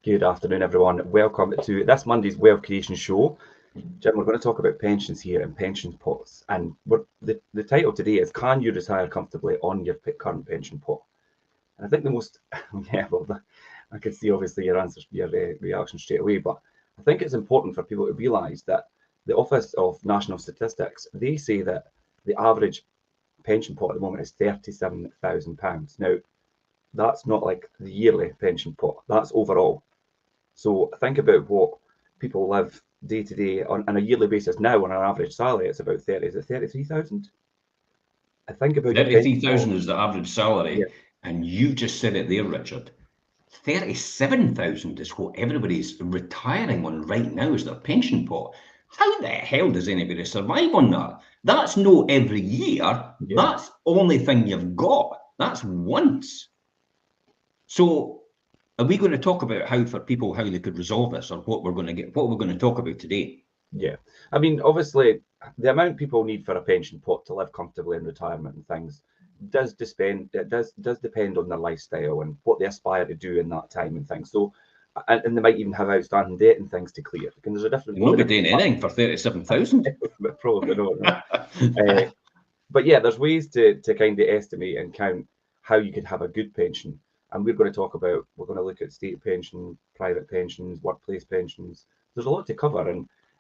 Good afternoon, everyone. Welcome to this Monday's Wealth Creation Show. Jim, we're going to talk about pensions here and pension pots. And the title today is, can you retire comfortably on your current pension pot? And I think the most, I can see obviously your answer, your reaction straight away, but I think it's important for people to realise that the Office of National Statistics, they say that the average pension pot at the moment is £37,000. Now, that's not like the yearly pension pot, that's overall. So think about what people live day to day on a yearly basis now. On an average salary, it's about 33,000. I think about 33,000 is the average salary, yeah. And you just said it there, Richard. 37,000 is what everybody's retiring on right now as their pension pot. How the hell does anybody survive on that? That's no every year. Yeah. That's the only thing you've got. That's once. So are we going to talk about how they could resolve this, or what we're going to talk about today? Yeah, I mean, obviously, the amount people need for a pension pot to live comfortably in retirement and things does depend on their lifestyle and what they aspire to do in that time and things. So, and they might even have outstanding debt and things to clear. Because there's a different. They're not be doing anything for 37,000. Probably not. But yeah, there's ways to kind of estimate and count how you could have a good pension. And we're going to look at state pension, private pensions, workplace pensions. There's a lot to cover,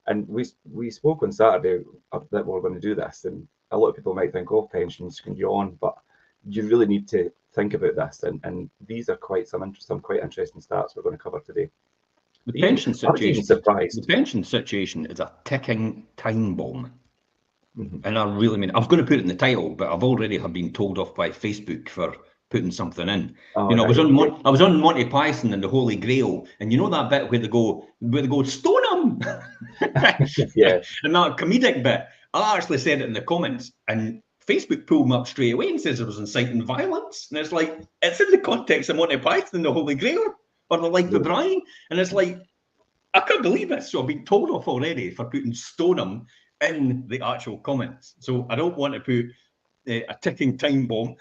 and we spoke on Saturday that we're going to do this, and a lot of people might think, oh, pensions can yawn, but you really need to think about this, and these are some quite interesting stats we're going to cover today. The pension situation is a ticking time bomb. Mm-hmm. And I was going to put it in the title, but I've already been told off by Facebook for putting something in. I was on Monte Python and the Holy Grail, and you know that bit where they go stone him. Yeah. And that comedic bit, I actually said it in the comments, and Facebook pulled me up straight away and says it was inciting violence. And it's like, it's in the context of Monty Python and the Holy Grail, or the Life of Brian. And it's like, I can't believe it. So I've been told off already for putting Stoneham in the actual comments. So I don't want to put a ticking time bomb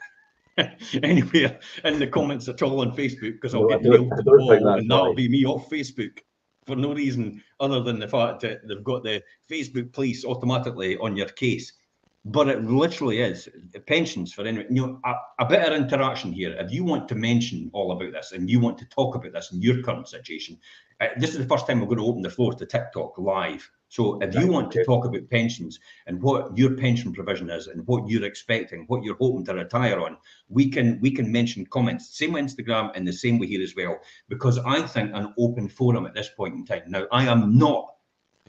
anywhere in the comments at all on Facebook, because I'll get nailed to the wall, and that'll be me off Facebook for no reason other than the fact that they've got the Facebook police automatically on your case. But it literally is pensions for anyone. A bit of interaction here. If you want to mention all about this and you want to talk about this in your current situation, this is the first time we're going to open the floor to TikTok live. So if you want to talk about pensions and what your pension provision is and what you're expecting, what you're hoping to retire on, we can mention comments, same on Instagram and the same way here as well, because I think an open forum at this point in time. Now, I am not,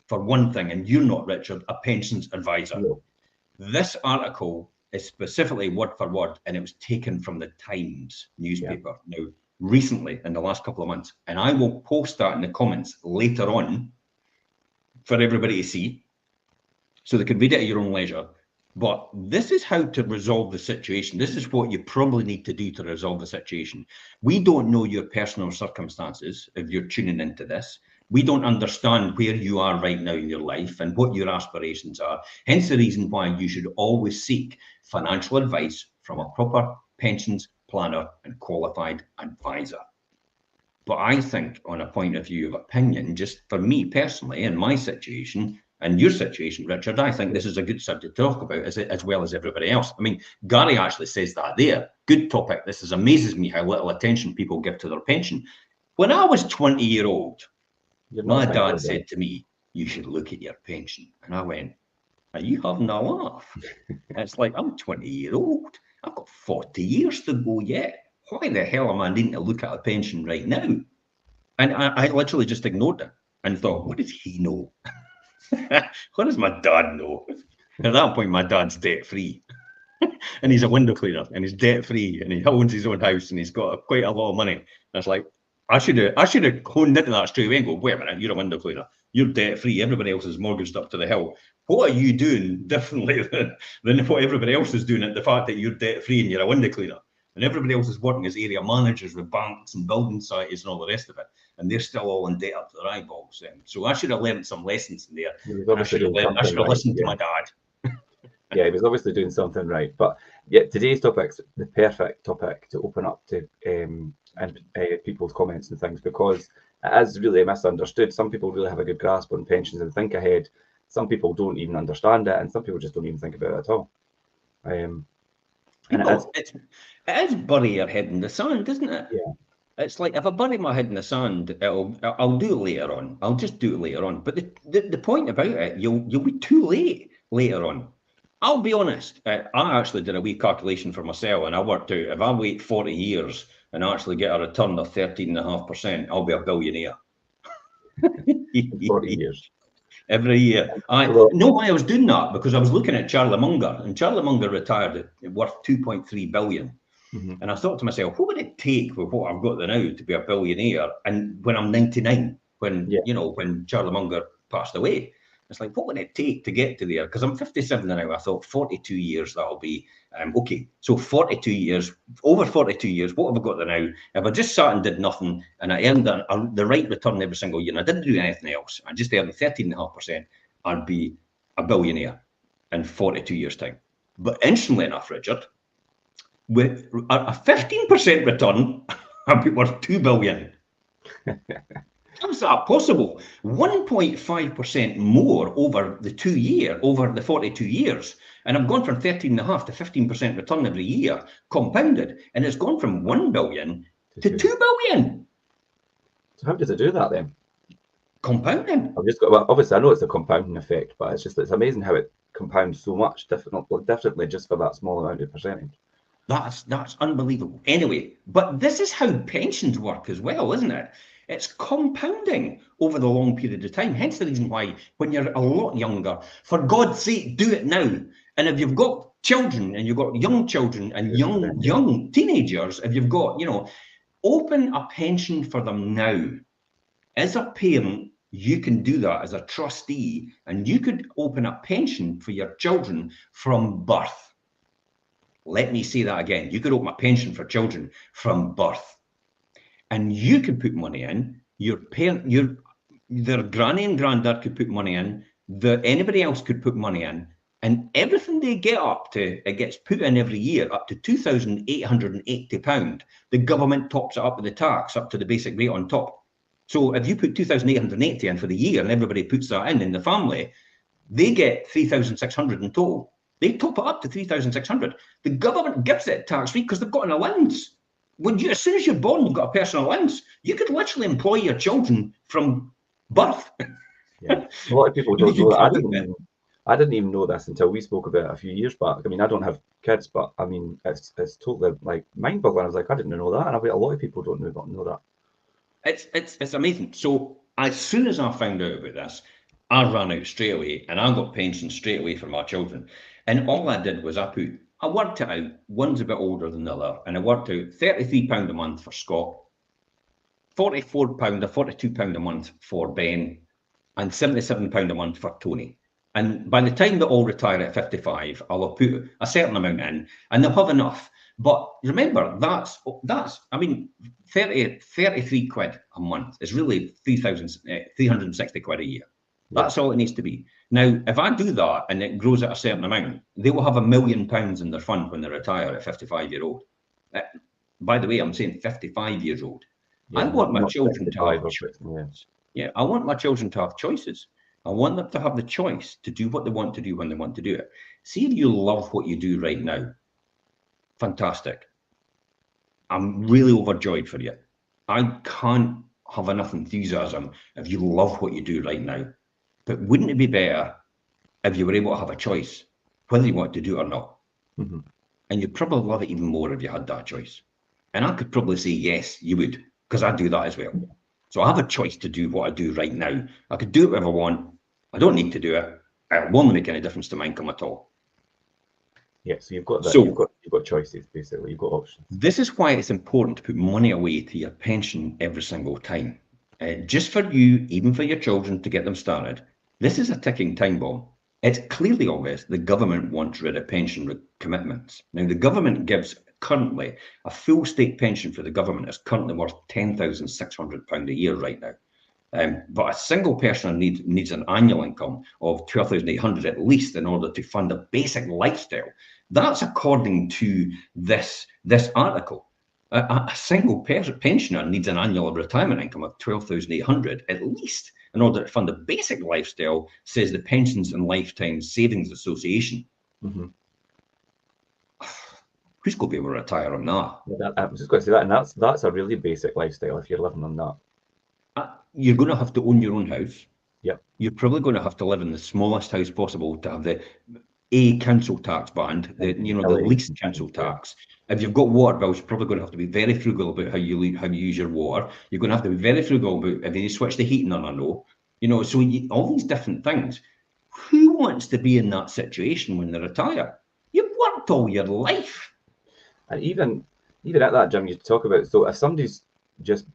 for one thing, and you're not, Richard, a pensions advisor. No. This article is specifically word for word, and it was taken from the Times newspaper. Yeah. Now, recently, in the last couple of months, and I will post that in the comments later on for everybody to see, so they can read it at your own leisure. But this is how to resolve the situation. This is what you probably need to do to resolve the situation. We don't know your personal circumstances if you're tuning into this. We don't understand where you are right now in your life and what your aspirations are. Hence the reason why you should always seek financial advice from a proper pensions planner and qualified advisor. But I think, on a point of view of opinion, just for me personally, in my situation and your situation, Richard, I think this is a good subject to talk about as well as everybody else. I mean, Gary actually says that there. Good topic. This amazes me how little attention people give to their pension. When I was 20-year-old, my dad said to me, you should look at your pension. And I went, are you having a laugh? It's like, I'm 20-year-old. I've got 40 years to go yet. Why the hell am I needing to look at a pension right now? And I literally just ignored it and thought, what does he know? What does my dad know? At that point, my dad's debt-free. And he's a window cleaner, and he's debt-free, and he owns his own house, and he's got quite a lot of money. And it's like, I should have honed into that straight away and go, wait a minute, you're a window cleaner. You're debt-free. Everybody else is mortgaged up to the hill. What are you doing differently than what everybody else is doing at the fact that you're debt-free and you're a window cleaner? And everybody else is working as area managers with banks and building societies and all the rest of it. And they're still all in debt up to their eyeballs. So I should have learned some lessons in there. I should have listened to my dad. Yeah, he was obviously doing something right. But yeah, today's topic's the perfect topic to open up to people's comments and things, because it is really misunderstood. Some people really have a good grasp on pensions and think ahead. Some people don't even understand it, and some people just don't even think about it at all. And it is bury your head in the sand, isn't it? Yeah. It's like, if I bury my head in the sand, I'll do it later on. I'll just do it later on. But the point about it, you'll be too late later on. I'll be honest. I actually did a wee calculation for myself, and I worked out if I wait 40 years and actually get a return of 13.5%, I'll be a billionaire. 40 years. Every year. I know why I was doing that, because I was looking at Charlie Munger, and Charlie Munger retired worth 2.3 billion. Mm-hmm. And I thought to myself, what would it take with what I've got now to be a billionaire? And when I'm 99, when Charlie Munger passed away, it's like, what would it take to get to there? Because I'm 57 now. I thought 42 years, that'll be okay. So 42 years, over 42 years, what have I got now? If I just sat and did nothing and I earned the right return every single year and I didn't do anything else, I just earned 13.5%, I'd be a billionaire in 42 years' time. But instantly enough, Richard, with a 15% return, I'd be worth 2 billion. How's that possible? 1.5% more over the 42 years. And I've gone from 13.5 to 15% return every year, compounded. And it's gone from 1 billion to 2 billion. So how does it do that then? Compounding. Obviously, I know it's a compounding effect, but it's amazing how it compounds so much differently just for that small amount of percentage. That's unbelievable. Anyway, but this is how pensions work as well, isn't it? It's compounding over the long period of time. Hence the reason why, when you're a lot younger, for God's sake, do it now. And if you've got children and you've got young children and young teenagers, if you've got, open a pension for them now. As a parent, you can do that as a trustee, and you could open a pension for your children from birth. Let me say that again. You could open a pension for children from birth. And you could put money in, their granny and granddad could put money in, anybody else could put money in, and everything they get up to, it gets put in every year, up to £2,880. The government tops it up with the tax, up to the basic rate on top. So if you put 2,880 in for the year and everybody puts that in the family, they get 3,600 in total. They top it up to 3,600. The government gives it tax-free because they've got an allowance. As soon as you're born, you've got a personal allowance. You could literally employ your children from birth. Yeah, a lot of people don't know that. I didn't even know this until we spoke about it a few years back. I mean, I don't have kids, but I mean, it's totally like mind-boggling. I was like, I didn't know that, and I bet a lot of people don't know that. It's amazing. So as soon as I found out about this, I ran out straight away, and I got pension straight away for my children. And all I did was I worked it out. One's a bit older than the other, and I worked out £33 a month for Scott, £44 or £42 a month for Ben, and £77 a month for Tony. And by the time they all retire at 55, I will put a certain amount in, and they'll have enough. But remember, that's 33 quid a month is really 360 quid a year. That's all it needs to be. Now, if I do that and it grows at a certain amount, they will have £1 million in their fund when they retire at 55-year-old. By the way, I'm saying 55 years old. I want my children to have choices. Yeah, I want my children to have choices. I want them to have the choice to do what they want to do when they want to do it. See if you love what you do right now. Fantastic. I'm really overjoyed for you. I can't have enough enthusiasm if you love what you do right now. But wouldn't it be better if you were able to have a choice whether you want to do it or not? Mm-hmm. And you'd probably love it even more if you had that choice. And I could probably say, yes, you would, because I do that as well. So I have a choice to do what I do right now. I could do it whenever I want. I don't need to do it. It won't make any difference to my income at all. Yeah, so you've got that. So, you've got choices, basically. You've got options. This is why it's important to put money away to your pension every single time. Just for you, even for your children, to get them started. This is a ticking time bomb. It's clearly obvious the government wants rid of pension commitments. Now, the government gives currently a full state pension for the government is currently worth £10,600 a year right now. But a single person needs an annual income of £12,800 at least in order to fund a basic lifestyle. That's according to this article. A single pensioner needs an annual retirement income of 12,800 at least in order to fund a basic lifestyle, says the Pensions and Lifetime Savings Association. Mm-hmm. Who's going to be able to retire on that? I was just going to say that, and that's a really basic lifestyle if you're living on that. You're going to have to own your own house. Yep. You're probably going to have to live in the smallest house possible to have the council tax band, the least council tax. If you've got water bills, you're probably going to have to be very frugal about how you use your water. You're going to have to be very frugal about if you switch the heating on or no. So all these different things. Who wants to be in that situation when they retire? You've worked all your life. And even at that, Jim, you talk about, so if somebody's just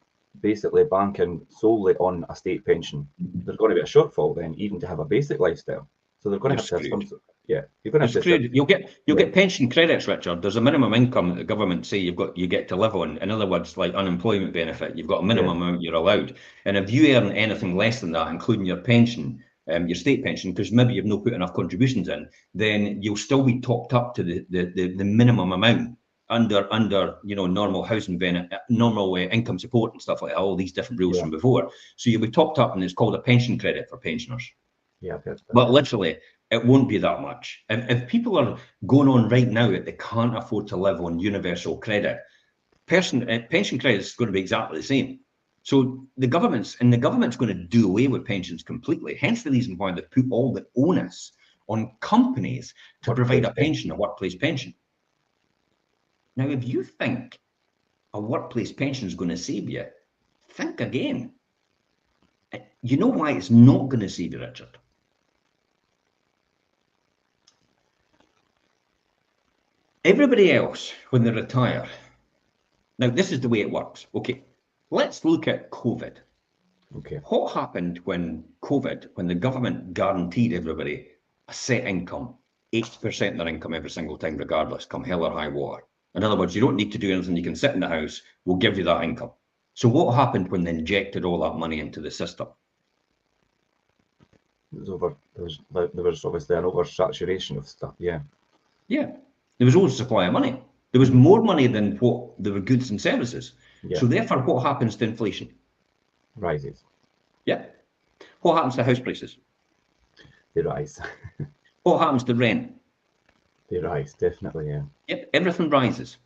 basically banking solely on a state pension, there's going to be a shortfall then, even to have a basic lifestyle. So they're going to have to have some. Yeah, you're going to have to. You'll get pension credits, Richard. There's a minimum income that the government say you get to live on. In other words, like unemployment benefit, you've got a minimum amount you're allowed. And if you earn anything less than that, including your pension, your state pension, because maybe you've not put enough contributions in, then you'll still be topped up to the minimum amount under normal housing benefit, normal income support and stuff like that, all these different rules from before. So you'll be topped up, and it's called a pension credit for pensioners. Yeah, but literally, it won't be that much. If people are going on right now that they can't afford to live on universal credit, pension credit is going to be exactly the same. So the government's going to do away with pensions completely. Hence the reason why they put all the onus on companies to provide a pension, a workplace pension. Now, if you think a workplace pension is going to save you, think again. You know why it's not going to save you, Richard? Everybody else, when they retire, now this is the way it works. Okay, let's look at COVID. Okay. What happened when the government guaranteed everybody a set income, 80% of their income every single time, regardless, come hell or high water? In other words, you don't need to do anything. You can sit in the house. We'll give you that income. So what happened when they injected all that money into the system? There was obviously an oversaturation of stuff. Yeah. Yeah. There was always a supply of money. There was more money than what there were goods and services. Yeah. So therefore, what happens to inflation? Rises. Yeah. What happens to house prices? They rise. What happens to rent? They rise, definitely, yeah. Yep, everything rises.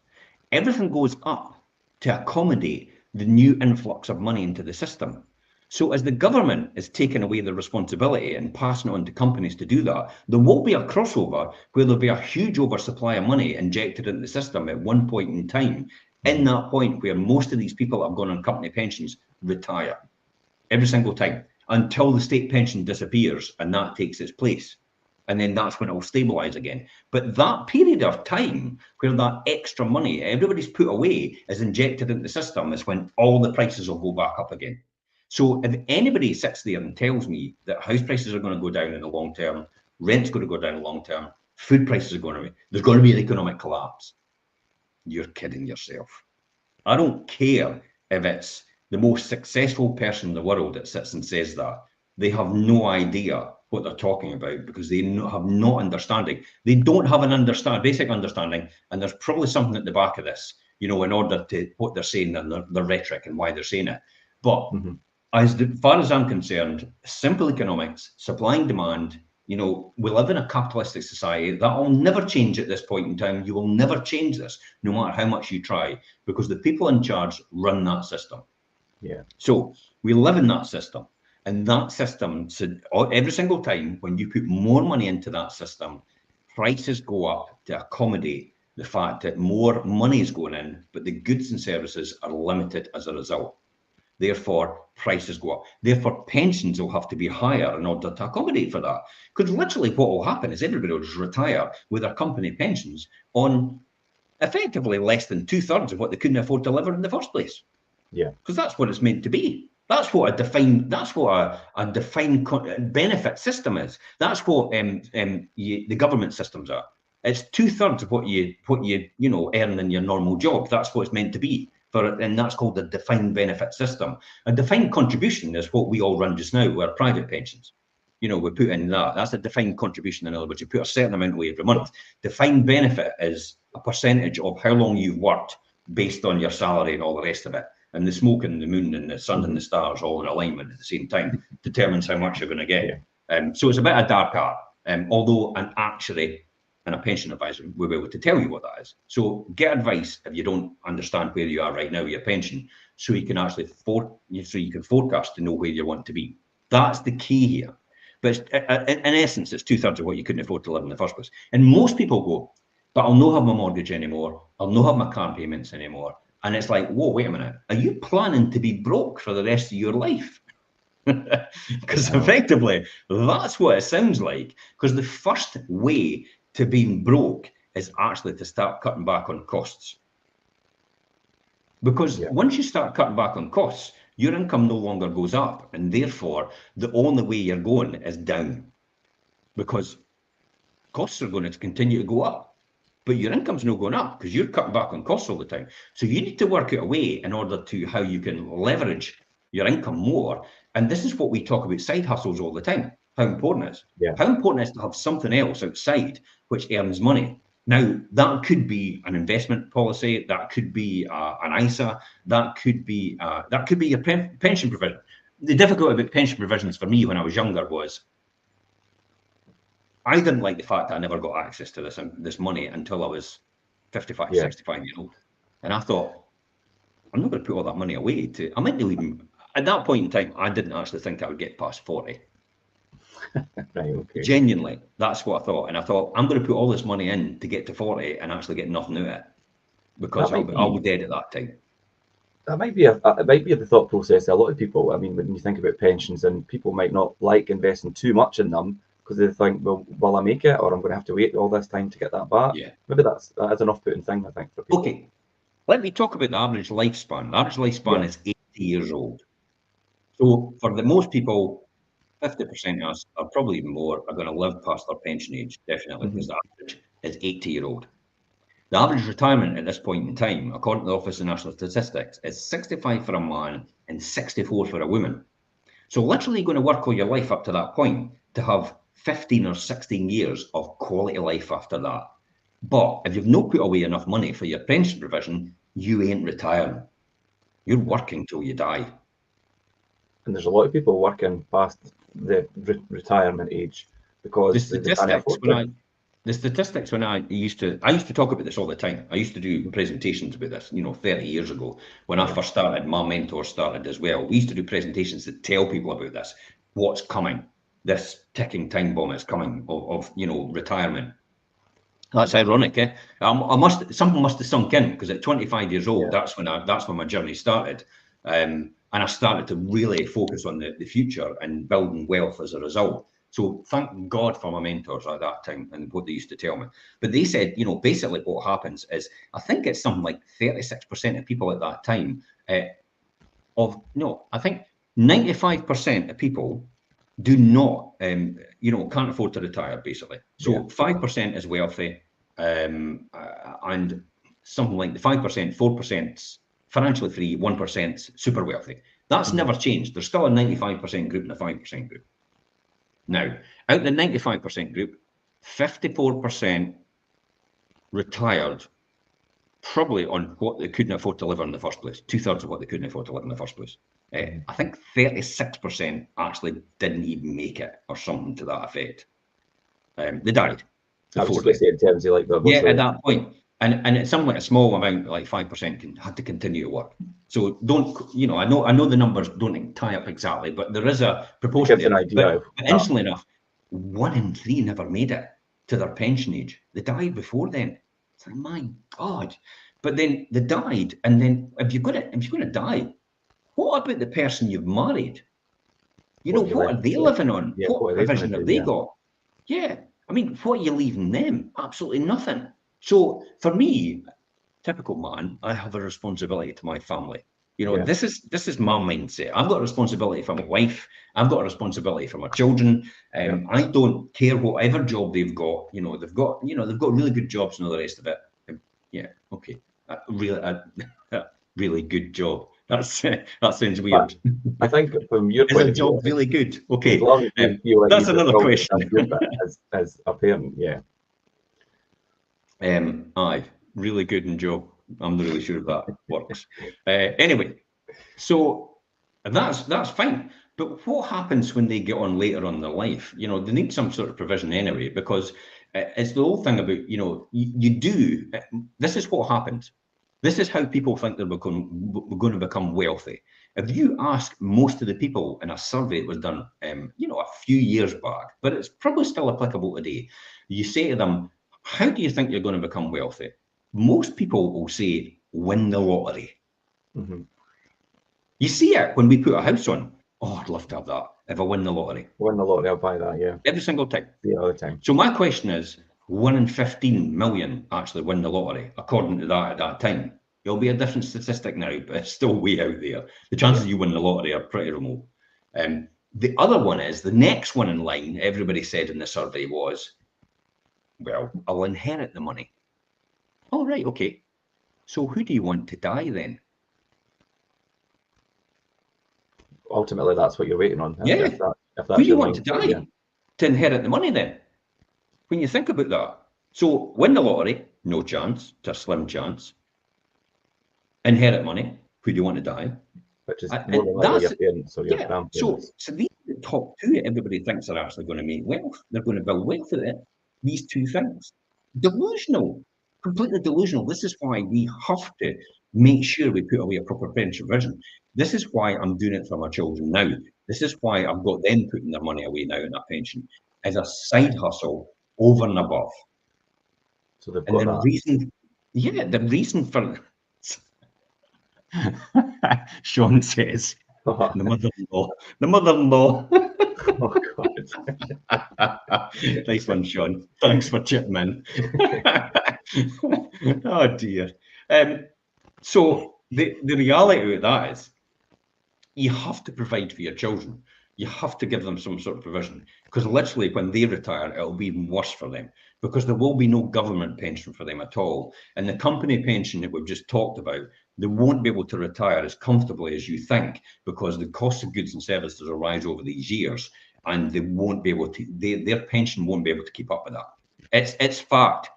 Everything goes up to accommodate the new influx of money into the system. So as the government is taking away the responsibility and passing it on to companies to do that, there will be a crossover where there'll be a huge oversupply of money injected into the system at one point in time, in that point where most of these people that have gone on company pensions retire every single time until the state pension disappears and that takes its place. And then that's when it will stabilize again. But that period of time where that extra money everybody's put away is injected into the system is when all the prices will go back up again. So if anybody sits there and tells me that house prices are going to go down in the long term, rent's going to go down in the long term, food prices are going to be, there's going to be an economic collapse, you're kidding yourself. I don't care if it's the most successful person in the world that sits and says that. They have no idea what they're talking about because they have no understanding. They don't have an basic understanding, and there's probably something at the back of this, in order to what they're saying and their rhetoric and why they're saying it. But as far as I'm concerned, simple economics, supply and demand, we live in a capitalistic society. That will never change at this point in time. You will never change this, no matter how much you try, because the people in charge run that system. Yeah. So we live in that system. And that system, so every single time when you put more money into that system, prices go up to accommodate the fact that more money is going in, but the goods and services are limited as a result. Therefore, prices go up. Therefore, pensions will have to be higher in order to accommodate for that. Because literally what will happen is everybody will just retire with their company pensions on effectively less than 2/3 of what they couldn't afford to live in the first place. Yeah. Because that's what it's meant to be. That's what a defined benefit system is. That's what the government systems are. It's 2/3 of what you earn in your normal job. That's what it's meant to be. And that's called the defined benefit system. A defined contribution is what we all run just now, where private pensions. We put in that. That's a defined contribution. In other words, you put a certain amount away every month. Defined benefit is a percentage of how long you've worked based on your salary and all the rest of it. And the smoke and the moon and the sun and the stars all in alignment at the same time determines how much you're going to get. So it's a bit of dark art, although an actuary and a pension advisor will be able to tell you what that is. So get advice if you don't understand where you are right now with your pension, so you can actually forecast to know where you want to be. That's the key here. But in essence, it's 2/3 of what you couldn't afford to live in the first place. And most people go, but I'll not have my mortgage anymore. I'll not have my car payments anymore. And it's like, whoa, wait a minute. Are you planning to be broke for the rest of your life? Because effectively, that's what it sounds like. Because the first way to being broke is actually to start cutting back on costs. Because once you start cutting back on costs, your income no longer goes up, and therefore the only way you're going is down, because costs are going to continue to go up, but your income's not going up because you're cutting back on costs all the time. So you need to work out a way in order to how you can leverage your income more. And this is what we talk about side hustles all the time, how important it is. How important it is to have something else outside which earns money. Now, that could be an investment policy, that could be an ISA, that could be your pension provision. The difficulty about pension provisions for me when I was younger was I didn't like the fact that I never got access to this money until I was 55, 65 years old. And I thought, I'm not going to put all that money away. I might not even, at that point in time, I didn't actually think I would get past 40. Right, okay. Genuinely, that's what I thought. And I thought, I'm going to put all this money in to get to 40 and actually get nothing out of it, because I'll be dead at that time. That might be the thought process of a lot of people. I mean, when you think about pensions, and people might not like investing too much in them because they think, well, will I make it, or I'm going to have to wait all this time to get that back? Maybe that is an off-putting thing, I think, for people. Okay, let me talk about the average lifespan. The average lifespan is 80 years old. So for the most people, 50% of us, or probably even more, are going to live past their pension age, definitely, because the average is 80-year-old. The average retirement at this point in time, according to the Office of National Statistics, is 65 for a man and 64 for a woman. So literally you're going to work all your life up to that point to have 15 or 16 years of quality life after that. But if you've not put away enough money for your pension provision, you ain't retiring. You're working till you die. And there's a lot of people working past the retirement age because they can't afford it. The statistics when I used to talk about this all the time. I used to do presentations about this, 30 years ago. When I first started, my mentor started as well. We used to do presentations that tell people about this, what's coming. This ticking time bomb is coming of retirement. That's ironic, eh? Something must have sunk in, because at 25 years old, that's when my journey started. And I started to really focus on the future and building wealth as a result. So thank God for my mentors at that time and what they used to tell me. But they said, basically what happens is, I think it's something like 36% of people at that time, I think 95% of people do not, can't afford to retire, basically. So 5% is wealthy, and something like the 5%, 4% financially free, 1% super wealthy. That's never changed. There's still a 95% group and a 5% group. Now, out of the 95% group, 54% retired probably on what they couldn't afford to live on in the first place, 2/3 of what they couldn't afford to live in the first place. I think 36% actually didn't even make it, or something to that effect. They died. I was just going to say, in terms of like at that point. And it's something like a small amount, like 5%, had to continue to work. So don't, I know the numbers don't tie up exactly, but there is a proportion. Gives an idea. But interestingly enough, 1 in 3 never made it to their pension age. They died before then. It's like, my God. But then they died, and then if you're going to die, what about the person you've married? What are they living on? What provision have they got? Yeah, I mean, what are you leaving them? Absolutely nothing. So for me, typical man, I have a responsibility to my family. This is my mindset. I've got a responsibility for my wife. I've got a responsibility for my children. I don't care whatever job they've got. They've got really good jobs and all the rest of it. Okay, really good job. That sounds weird. I think from your point of view, job really good. Okay, as long as you feel like that's another question. as a parent, aye, really good in job. I'm not really sure if that works. Anyway, so that's fine. But what happens when they get on later on in their life? You know, they need some sort of provision anyway, because it's the whole thing about, you know, you do. This is what happens. This is how people think they're going to become wealthy. If you ask most of the people in a survey that was done, you know, a few years back, but it's probably still applicable today, you say to them, how do you think you're going to become wealthy? Most people will say, win the lottery. Mm-hmm. You see it when we put a house on. Oh, I'd love to have that if I win the lottery. Win the lottery, I'll buy that, yeah. Every single time. Yeah, all the time. So my question is, 1 in 15 million actually win the lottery, according to that at that time. It'll be a different statistic now, but it's still way out there. The chances you win the lottery are pretty remote. The other one is, the next one in line, everybody said in the survey was, well, I'll inherit the money. Oh, right, okay. So who do you want to die then? Ultimately, that's what you're waiting on. Yeah. If that's Who do you your want to die yeah. to inherit the money then? When you think about that. So win the lottery, no chance, it's a slim chance. Inherit money, who do you want to die? Which is more than likely your parents or your grandparents. So these are the top two everybody thinks are actually going to make wealth. They're going to build wealth with it. These two things. Delusional. Completely delusional. This is why we have to make sure we put away a proper pension provision. This is why I'm doing it for my children now. This is why I've got them putting their money away now in a pension as a side hustle over and above. So they've And got the that. reason, the reason for Sean says, the mother-in-law. Oh God. Nice one, Sean. Thanks for chipping in. Oh dear. So the reality of that is, you have to provide for your children. You have to give them some sort of provision, because literally when they retire, it'll be even worse for them, because there will be no government pension for them at all. And the company pension that we've just talked about, they won't be able to retire as comfortably as you think, because the cost of goods and services will rise over these years, and they won't be able to, their pension won't be able to keep up with that. It's fact.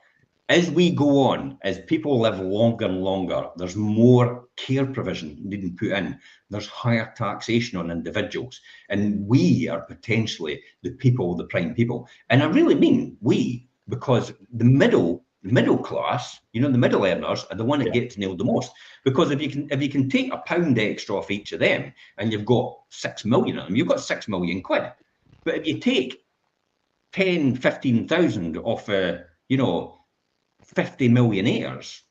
As we go on, as people live longer and longer, there's more care provision needing put in. There's higher taxation on individuals. And we are potentially the people, the prime people. And I really mean we, because the middle class, you know, the middle earners are the one that get to nail the most. Because if you can take £1 extra off each of them, and you've got 6 million of them, you've got 6 million quid. But if you take 10, 15,000 off, you know, 50 millionaires,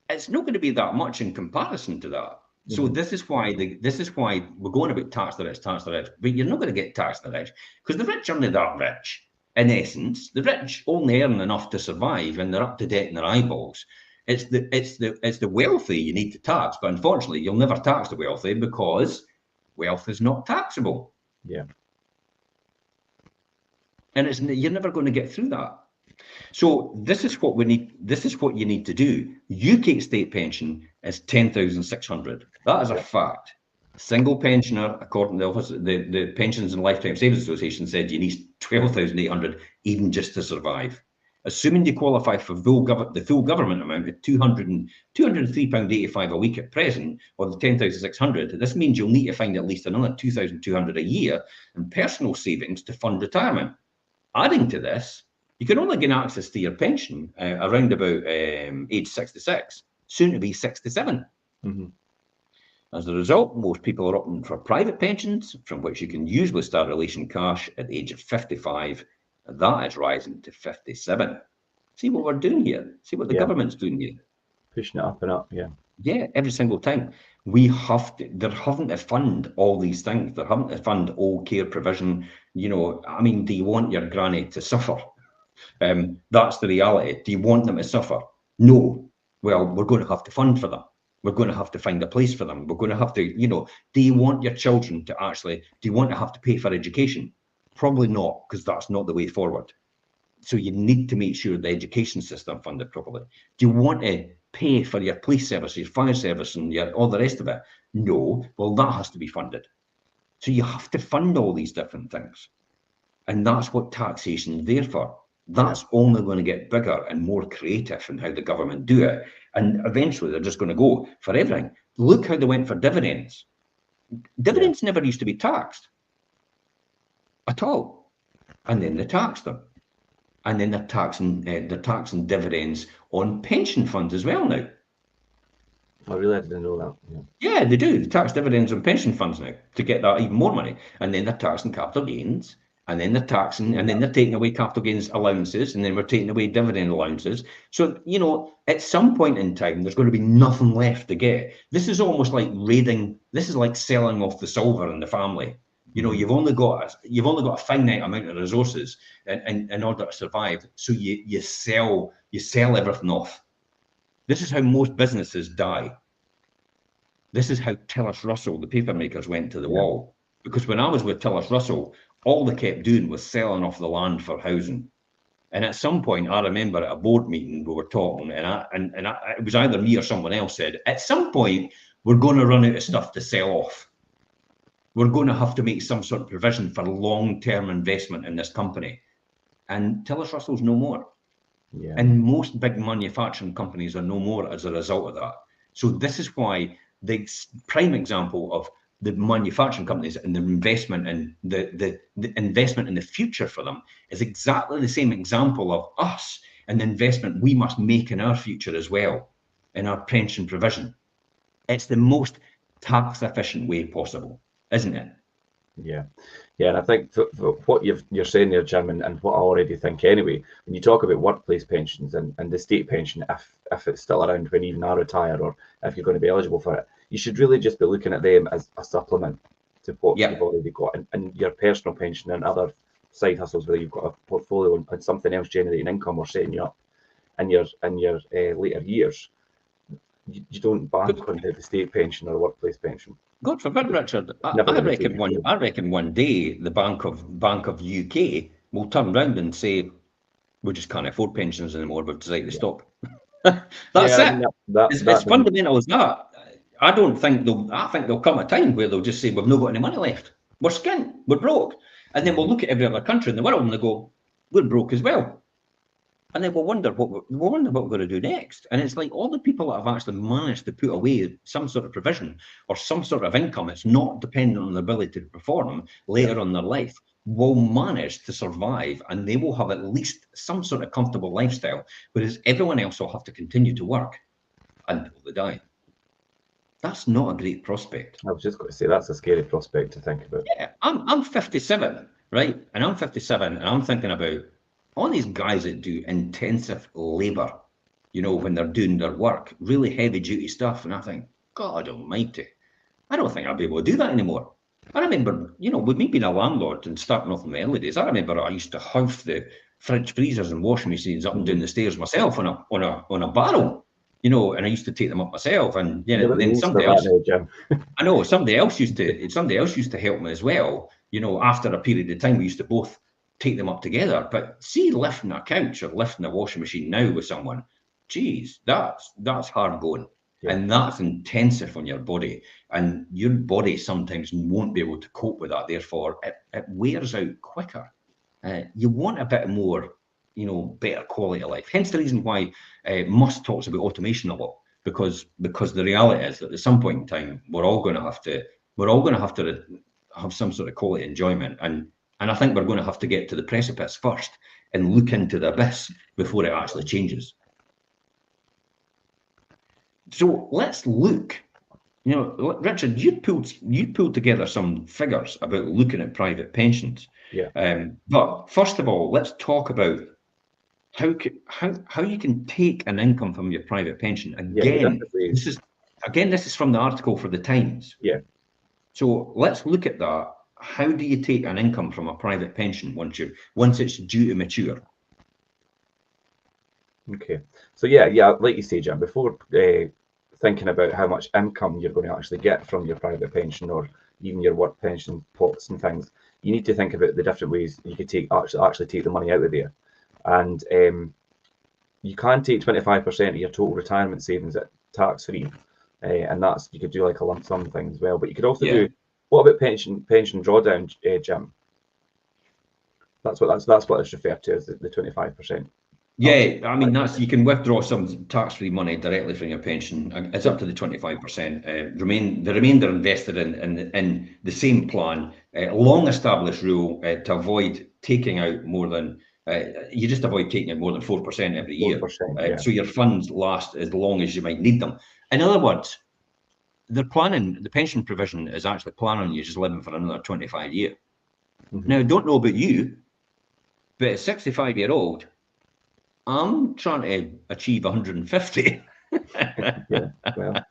it's not going to be that much in comparison to that. So this is why we're going about tax the rich, but you're not going to get taxed the rich, because the rich aren't that rich. In essence, the rich only earn enough to survive, and they're up to date in their eyeballs. It's the wealthy you need to tax, but unfortunately, you'll never tax the wealthy, because wealth is not taxable. Yeah. And you're never going to get through that. So this is what we need. This is what you need to do. UK state pension is 10,600. That is a fact. Single pensioner, according to the Pensions and Lifetime Savings Association, said you need 12,800 even just to survive. Assuming you qualify for the full government amount at £203.85 a week at present, or the 10,600, this means you'll need to find at least another 2,200 a year in personal savings to fund retirement. Adding to this, you can only gain access to your pension around about age 66, soon to be 67. As a result, most people are opting for private pensions, from which you can usually start releasing cash at the age of 55, and that is rising to 57. See what we're doing here? See what the government's doing here? Pushing it up and up, yeah. Yeah, every single time. They're having to fund all these things. They're having to fund old care provision. You know, I mean, do you want your granny to suffer? That's the reality. Do you want them to suffer? No. Well, we're going to have to fund for them. We're going to have to find a place for them. We're going to have to, you know, do you want your children to do you want to have to pay for education? Probably not, because that's not the way forward. So you need to make sure the education system funded properly. Do you want to pay for your police service, your fire service, and all the rest of it? No. Well, that has to be funded. So you have to fund all these different things. And that's what taxation is there for. That's only going to get bigger and more creative in how the government do it. And eventually they're just going to go for everything. Look how they went for dividends. Dividends never used to be taxed at all. And then they taxed them. And then they're taxing dividends on pension funds as well now. I really didn't know that. Yeah, they do. They tax dividends on pension funds now to get that even more money. And then they're taxing capital gains. And then they're taxing, and then they're taking away capital gains allowances, and then we're taking away dividend allowances. So, you know, at some point in time, there's going to be nothing left to get. This is almost like raiding. This is like selling off the silver in the family. You know, you've only got a finite amount of resources in order to survive. So you sell everything off. This is how most businesses die. This is how Tillis Russell, the paper makers, went to the wall. Because when I was with Tillis Russell, all they kept doing was selling off the land for housing. And at some point, I remember at a board meeting, we were talking, and it was either me or someone else said, at some point, we're going to run out of stuff to sell off. We're going to have to make some sort of provision for long-term investment in this company. And Tillis Russell's no more. Yeah. And most big manufacturing companies are no more as a result of that. So this is why the prime example of the manufacturing companies and the investment and the investment in the future for them is exactly the same example of us and the investment we must make in our future as well, in our pension provision. It's the most tax efficient way possible, isn't it? Yeah, and I think for what you're saying there, Jim, and what I already think anyway, when you talk about workplace pensions and the state pension, if it's still around when even I retire, or if you're going to be eligible for it, you should really just be looking at them as a supplement to what you've already got, and your personal pension and other side hustles, whether you've got a portfolio and something else generating income or setting you up in your later years. You don't bank on the state pension or workplace pension. God forbid, Richard. I reckon one day the Bank of UK will turn around and say, we just can't afford pensions anymore. We've decided to stop. That's it. It's fundamental as that. I think there'll come a time where they'll just say, we've not got any money left. We're skint. We're broke. And then we'll look at every other country in the world and they go, we're broke as well. And then we'll wonder what we're going to do next. And it's like all the people that have actually managed to put away some sort of provision or some sort of income, it's not dependent on the ability to perform later on in their life, will manage to survive, and they will have at least some sort of comfortable lifestyle, whereas everyone else will have to continue to work until they die. That's not a great prospect. I was just going to say that's a scary prospect to think about. Yeah, I'm 57, right? And I'm 57, and I'm thinking about all these guys that do intensive labor, you know, when they're doing their work, really heavy duty stuff. And I think, God almighty, I don't think I'll be able to do that anymore. I remember, you know, with me being a landlord and starting off in the early days, I remember I used to house the fridge freezers and washing machines up and down the stairs myself on a barrel, you know, and I used to take them up myself. And then somebody else, I know somebody else used to help me as well. You know, after a period of time, we used to both take them up together. But see, lifting a couch or lifting a washing machine now with someone, geez, that's hard going. Yeah. And that's intensive on your body, and your body sometimes won't be able to cope with that. Therefore, it wears out quicker. You want a bit more, you know, better quality of life. Hence the reason why Musk talks about automation a lot, because the reality is that at some point in time we're all going to have to have some sort of quality enjoyment, and I think we're going to have to get to the precipice first and look into the abyss before it actually changes. So let's look. You know, Richard, you pulled together some figures about looking at private pensions. Yeah. But first of all, let's talk about how you can take an income from your private pension. Again, this is from the article for the Times. Yeah. So let's look at that. How do you take an income from a private pension once it's due to mature? Okay. So yeah, like you say, Jim, before thinking about how much income you're going to actually get from your private pension or even your work pension pots and things, you need to think about the different ways you could actually take the money out of there. And you can take 25% of your total retirement savings at tax-free, and that's, you could do like a lump sum thing as well. But you could also do, what about pension drawdown, Jim? That's what it's referred to as the 25%. Yeah, I mean, you can withdraw some tax-free money directly from your pension. It's up to the 25%. The remainder invested in the same plan. Long-established rule to avoid taking out more than you just avoid taking out more than 4% every year. 4%, so your funds last as long as you might need them. In other words, they're planning, the pension provision is actually planning on you just living for another 25 years. Now, I don't know about you, but at 65-year-old, I'm trying to achieve 150. Yeah, well,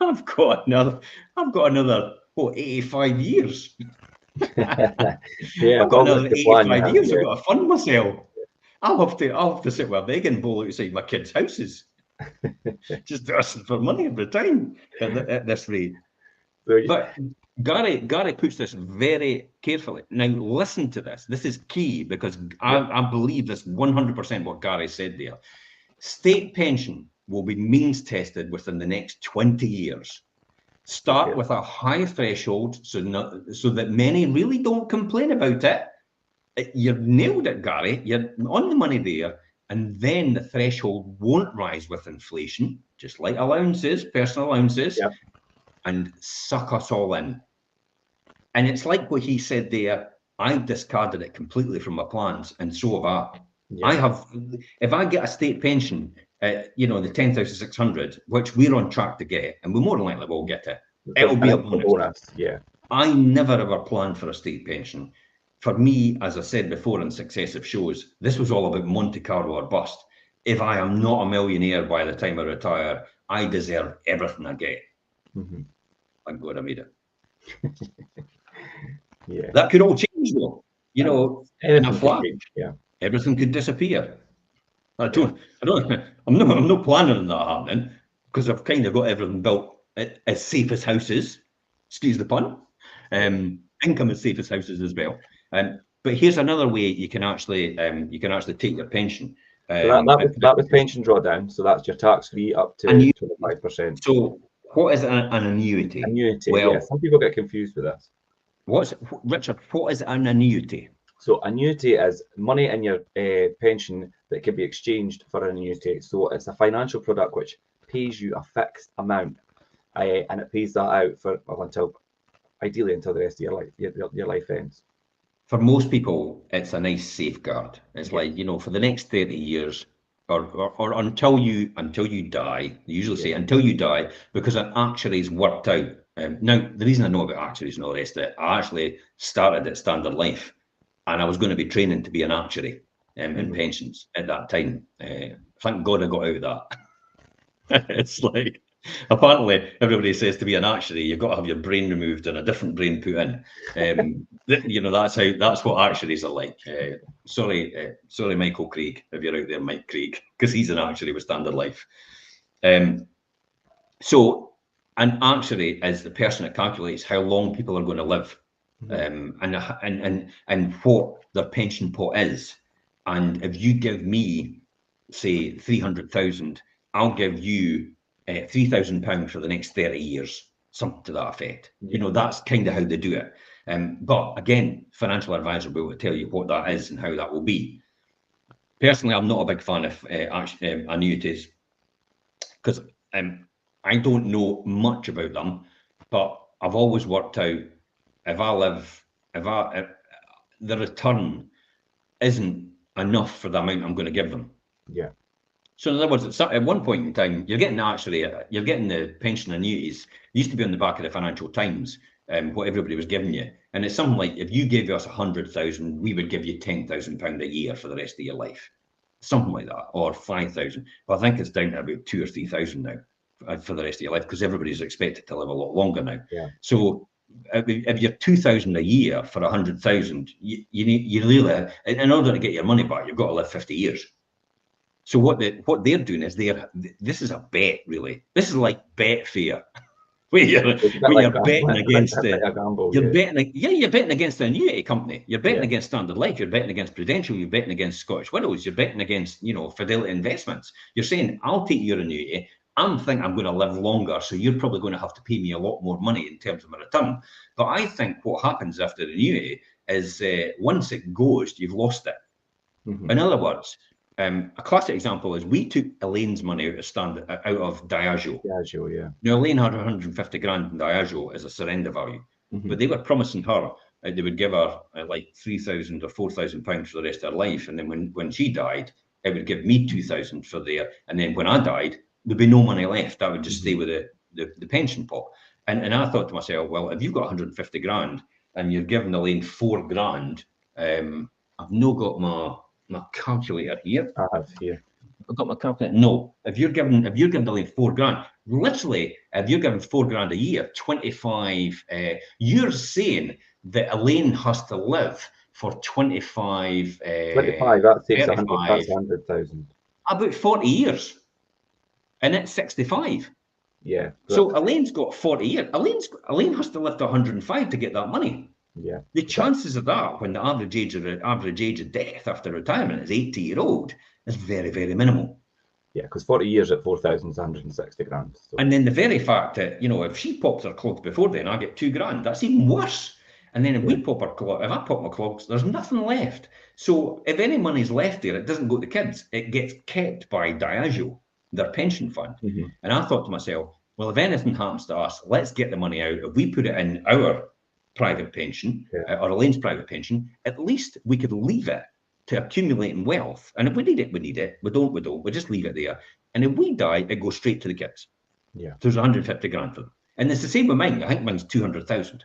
I've got another 85 years. yeah, I've got another 85 years. Yeah. I've got to fund myself. I'll have to sit with a begging bowl outside my kids' houses, just asking for money every time at this rate. But Gary puts this very carefully. Now, listen to this. This is key because I believe this 100% what Gary said there. State pension will be means tested within the next 20 years. Start with a high threshold so that many really don't complain about it. You've nailed it, Gary. You're on the money there. And then the threshold won't rise with inflation, just like allowances, personal allowances. Yep. And suck us all in. And it's like what he said there. I've discarded it completely from my plans, and so have I. Yeah. I have, if I get a state pension, the 10,600, which we're on track to get, and we more than likely will get it. It'll be a bonus. Yeah. I never ever planned for a state pension. For me, as I said before in successive shows, this was all about Monte Carlo or bust. If I am not a millionaire by the time I retire, I deserve everything I get. I'm glad I made it. Yeah. That could all change though. In a flash, everything could disappear. I'm not planning on that happening because I've kind of got everything built as safe as houses. Excuse the pun. Income as safe as houses as well. But here's another way you can actually take your pension. That was pension drawdown, so that's your tax-free up to 25%. So what is an annuity? Annuity, well, some people get confused with this. Richard, what is an annuity? So annuity is money in your pension that can be exchanged for an annuity. So it's a financial product which pays you a fixed amount, and it pays that out for ideally until the rest of your life ends. For most people, it's a nice safeguard. It's like, for the next 30 years or until you die. They usually say until you die, because an actuary's worked out. Now, the reason I know about actuaries and all the rest of it, I actually started at Standard Life, and I was going to be training to be an actuary in pensions at that time. Thank God I got out of that. It's like, apparently everybody says to be an actuary, you've got to have your brain removed and a different brain put in. That's what actuaries are like. Sorry, Michael Craig, if you're out there, Mike Craig, because he's an actuary with Standard Life. So an actuary is the person that calculates how long people are going to live, and what their pension pot is. And if you give me, say, 300,000, I'll give you £3,000 for the next 30 years, something to that effect. That's kind of how they do it. But again, financial advisor will tell you what that is and how that will be. Personally, I'm not a big fan of annuities because I don't know much about them, but I've always worked out if the return isn't enough for the amount I'm going to give them. Yeah. So in other words, at one point in time, you're getting the pension annuities. It used to be on the back of the Financial Times, what everybody was giving you. And it's something like, if you gave us 100,000, we would give you £10,000 a year for the rest of your life. Something like that, or 5,000. But I think it's down to about 2,000 or 3,000 now for the rest of your life, because everybody's expected to live a lot longer now. Yeah. So if you're 2,000 a year for 100,000, you really, in order to get your money back, you've got to live 50 years. So what they're doing is this is a bet, really. This is like Betfair, where you're betting against you're betting against the annuity company. You're betting against Standard Life. You're betting against Prudential. You're betting against Scottish Widows. You're betting against Fidelity Investments. You're saying, I'll take your annuity. I'm thinking I'm going to live longer, so you're probably going to have to pay me a lot more money in terms of my return. But I think what happens after the annuity is once it goes, you've lost it. In other words, a classic example is we took Elaine's money out of Diageo. Diageo, yeah. Now, Elaine had 150 grand in Diageo as a surrender value, but they were promising her they would give her like 3,000 or 4,000 pounds for the rest of her life. And then when she died, it would give me 2,000 for there. And then when I died, there'd be no money left. That would just stay with the pension pot. And I thought to myself, well, if you've got 150 grand and you're giving Elaine 4 grand, I've not got my calculator here. I have here. I've got my calculator. No, if you're giving Elaine 4 grand, literally, if you're giving 4 grand a year, 25, you're saying that Elaine has to live for 25. 25, that takes 35, 100, that's 100,000. About 40 years. And it's 65. Yeah. So Elaine's got 40 years. Elaine has to live to 105 to get that money. Yeah. The chances of that, when the average age of death after retirement is 80-year-old, is very, very minimal. Yeah, because 40 years at 4,000 is 160 grand. So. And then the very fact that, if she pops her clogs before then, I get 2 grand. That's even worse. And then if we pop our clogs, if I pop my clogs, there's nothing left. So if any money's left there, it doesn't go to the kids. It gets kept by Diageo, their pension fund. And I thought to myself, well, if anything happens to us, let's get the money out. If we put it in our private pension or Elaine's private pension, at least we could leave it to accumulating wealth. And if we need it, we need it. We don't, we just leave it there. And if we die, it goes straight to the kids. Yeah. There's 150 grand for them. And it's the same with mine. I think mine's 200,000.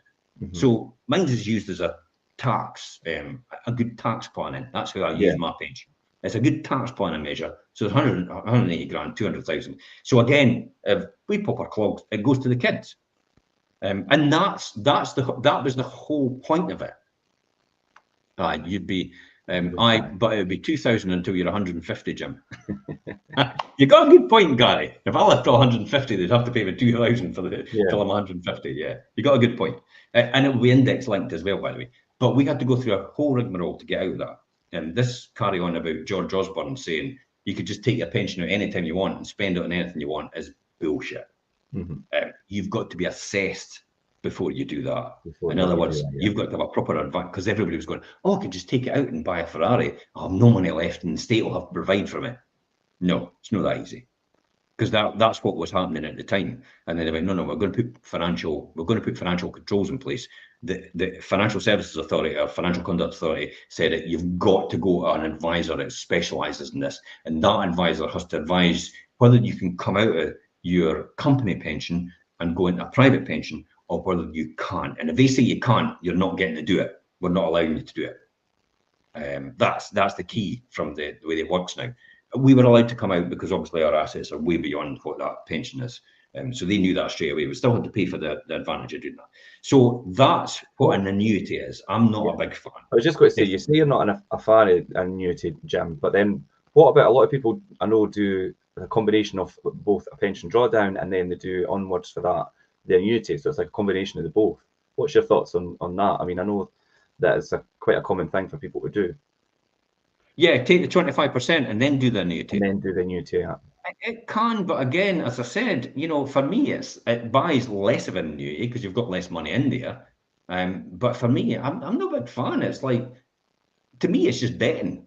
So mine is used as a tax, a good tax planning. That's how I use my pension. It's a good tax planning measure. So it's 180 grand, 200,000. So again, if we pop our clogs, it goes to the kids. And that was the whole point of it. You'd be, but it would be 2,000 until you're 150, Jim. You got a good point, Gary. If I lived till 150, they'd have to pay me 2,000 till I'm 150. Yeah, you got a good point. And it will be index linked as well, by the way. But we had to go through a whole rigmarole to get out of that. And this carry on about George Osborne saying you could just take your pension out anytime you want and spend it on anything you want is bullshit. You've got to be assessed before you do that. In other words, you've got to have a proper advice, because everybody was going, I could just take it out and buy a Ferrari. I have no money left and the state will have to provide for me. No, it's not that easy. Because that's what was happening at the time. And then they went, no, we're going to put financial controls in place. The Financial Services Authority or Financial Conduct Authority said that you've got to go to an advisor that specialises in this. And that advisor has to advise whether you can come out of your company pension and go into a private pension, or whether you can't. And if they say you can't, you're not getting to do it. We're not allowing you to do it. That's the key from the way it works now. We were allowed to come out because obviously our assets are way beyond what that pension is. So they knew that straight away. We still had to pay for the advantage of doing that. So that's what an annuity is. I'm not a big fan. I was just going to say, you say you're not a fan of an annuity, Jim, but then what about a lot of people I know do a combination of both a pension drawdown and then they do onwards for that, the annuity. So it's like a combination of the both. What's your thoughts on that? I mean, I know that is quite a common thing for people to do. Yeah, take the 25% and then do the annuity. And then do the annuity, yeah. It can, but again, as I said, for me, it buys less of an annuity because you've got less money in there. But for me, I'm not a big fan. It's like, to me, it's just betting.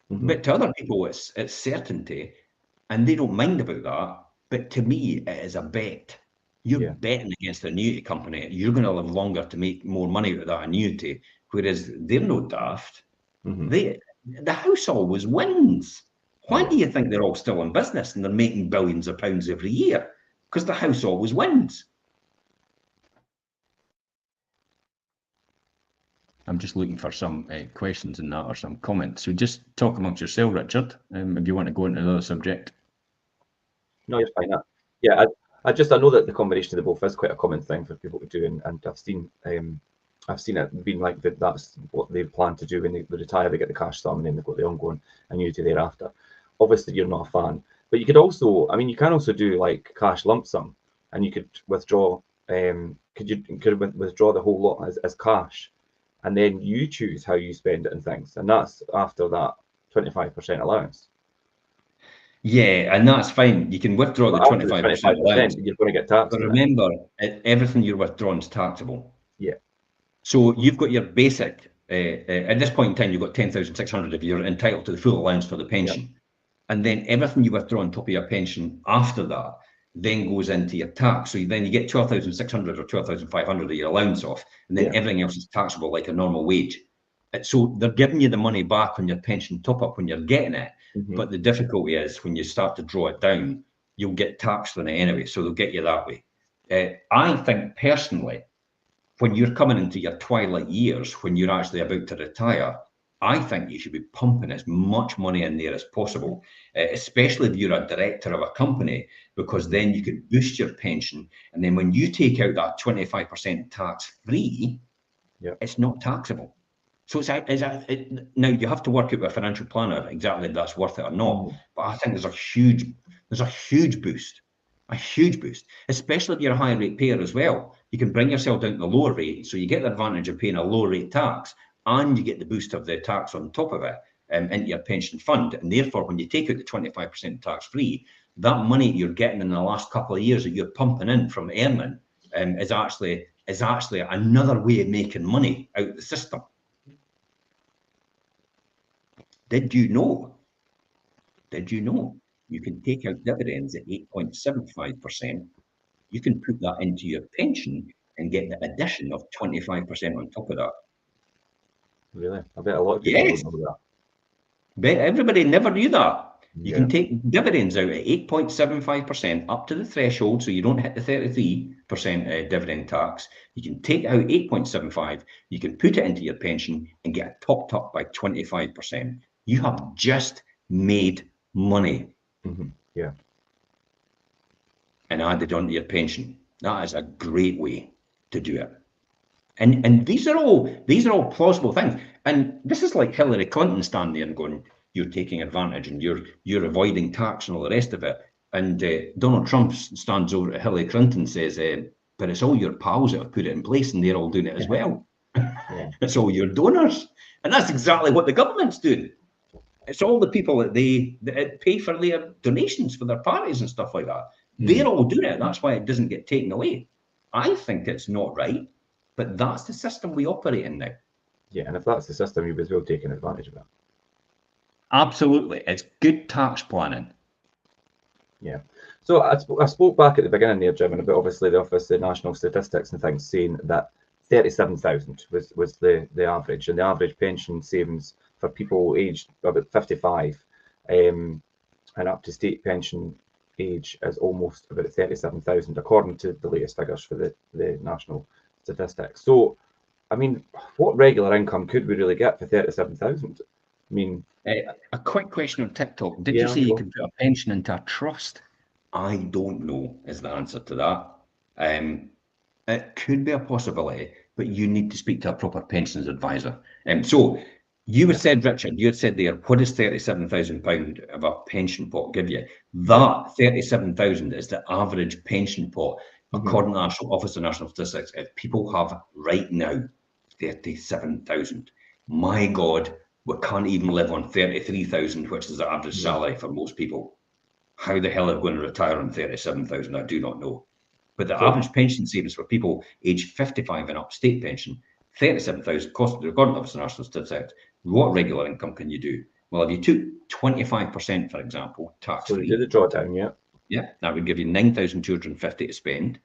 But to other people, it's certainty, and they don't mind about that. But to me, it is a bet. You're betting against the annuity company. You're going to live longer to make more money out of that annuity, whereas they're no daft. The house always wins. Why do you think they're all still in business and they're making billions of pounds every year? Because the house always wins. I'm just looking for some questions in that or some comments. So just talk amongst yourself, Richard, if you want to go into another subject. No, you're fine. Yeah, I know that the combination of the both is quite a common thing for people to do, and I've seen it being like that's what they plan to do when they retire. They get the cash sum and then they've got the ongoing annuity thereafter. Obviously, you're not a fan, but you could also, you can also do like cash lump sum, and you could withdraw. Could withdraw the whole lot as cash, and then you choose how you spend it and things, and that's after that 25% allowance. Yeah, and that's fine. You can withdraw the But after the 25% allowance. 25%, you're going to get taxed But on it. remember, everything you're withdrawing is taxable. Yeah. So you've got your basic, at this point in time, you've got 10,600 if you're entitled to the full allowance for the pension. Yeah. And then everything you withdraw on top of your pension after that then goes into your tax. So then you get 12,600 or 12,500 of your allowance off, and then everything else is taxable like a normal wage. So they're giving you the money back on your pension top up when you're getting it. But the difficulty is when you start to draw it down, you'll get taxed on it anyway. So they'll get you that way. I think personally, when you're coming into your twilight years, when you're actually about to retire, I think you should be pumping as much money in there as possible, especially if you're a director of a company, because then you can boost your pension. And then when you take out that 25% tax free, it's not taxable. So now you have to work out with a financial planner exactly if that's worth it or not. But I think there's a huge boost. A huge boost, especially if you're a high rate payer as well. You can bring yourself down to the lower rate, so you get the advantage of paying a low rate tax, and you get the boost of the tax on top of it into your pension fund. And therefore, when you take out the 25% tax free, that money you're getting in the last couple of years that you're pumping in from earning is actually another way of making money out of the system. Did you know? You can take out dividends at 8.75%. You can put that into your pension and get the addition of 25% on top of that. Really? I bet a lot of people don't know that. Bet everybody never knew that. You can take dividends out at 8.75% up to the threshold, so you don't hit the 33% dividend tax. You can take out 8.75, you can put it into your pension and get it topped up by 25%. You have just made money. Yeah. And added onto your pension. That is a great way to do it. And these are all plausible things. And this is like Hillary Clinton standing there and going, "You're taking advantage and you're avoiding tax and all the rest of it." And Donald Trump stands over at Hillary Clinton and says, "But it's all your pals that have put it in place, and they're all doing it as well. It's all your donors." And that's exactly what the government's doing. It's all the people that they pay for their donations for their parties and stuff like that. They're all doing it. That's why it doesn't get taken away. I think it's not right, but that's the system we operate in now. Yeah, and if that's the system, you've as well taken advantage of it. Absolutely. It's good tax planning. Yeah. So I spoke back at the beginning there, Jim, about obviously the Office of National Statistics and things saying that 37,000 was the average, and the average pension savings for people aged about 55 and up to state pension age is almost about 37,000 according to the latest figures for the national statistics. So I mean, what regular income could we really get for 37,000? I mean, a quick question on TikTok. Did you say you could put a pension into a trust? I don't know is the answer to that. It could be a possibility, but you need to speak to a proper pensions advisor. So you had said, Richard, you had said there, what does £37,000 of a pension pot give you? That 37,000 is the average pension pot, according to the National Office of National Statistics. If people have right now 37,000, my God, we can't even live on 33,000, which is the average salary for most people. How the hell are we going to retire on 37,000? I do not know. But the average pension savings for people aged 55 and up, state pension, 37,000, cost according to the Office of National Statistics. What regular income can you do? Well, if you took 25%, for example, tax-free. So you did the drawdown, yeah, that would give you 9,250 to spend,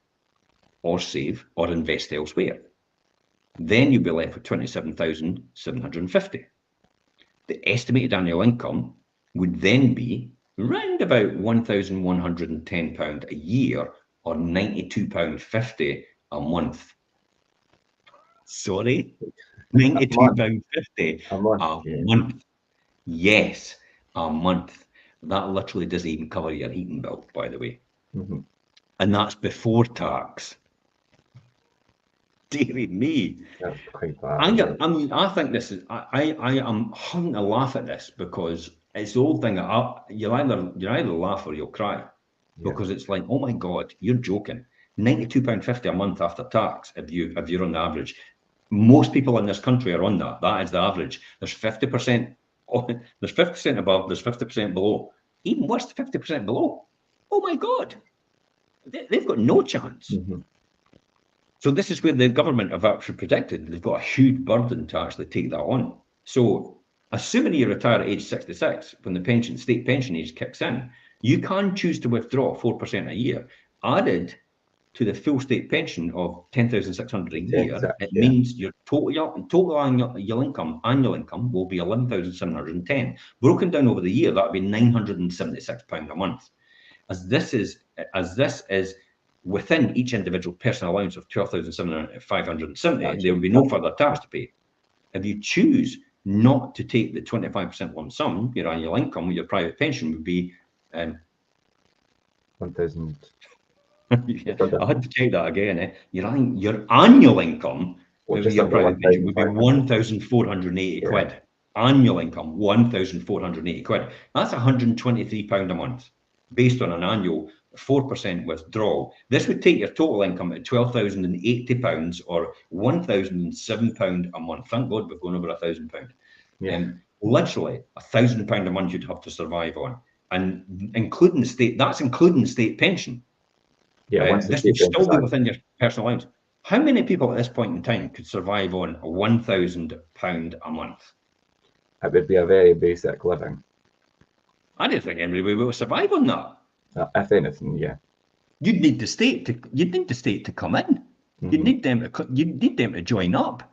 or save, or invest elsewhere. Then you'd be left with 27,750. The estimated annual income would then be round about £1,110 a year, or £92.50 a month. Sorry, £92.50 a month. Yes, a month. That literally doesn't even cover your heating bill, by the way. And that's before tax. Dearie me. That's quite bad. I mean, I think this is. I am having to laugh at this because it's the old thing. You'll either laugh or you'll cry, because it's like, oh my God, you're joking. £92.50 a month after tax. If you're on the average, most people in this country are on that. That is the average. There's 50%. There's 50% above. There's 50% below. even worse, 50% below. Oh my God, they've got no chance. So this is where the government have actually predicted they've got a huge burden to actually take that on. So assuming you retire at age 66, when the state pension age kicks in, you can choose to withdraw 4% a year. Added to the full state pension of 10,600 a year, it means your total annual income will be 11,710. Broken down over the year, that would be £976 a month. As this is within each individual personal allowance of 12,570, there will be no further tax to pay. If you choose not to take the 25% lump sum, your annual income with your private pension would be 1,000. Yeah, I had to check that again. Your annual income with your private pension would be 1,480 quid. Annual income, 1,480 quid. That's £123 a month, based on an annual 4% withdrawal. This would take your total income at £12,080 or £1,007 a month. Thank God we've gone over £1,000. Literally £1,000 a month you'd have to survive on, and including the state. That's including the state pension. This would still be within your personal allowance. How many people at this point in time could survive on £1,000 a month? It would be a very basic living. I don't think anybody will survive on that. If anything, yeah. You'd need the state to come in. You'd need them to join up.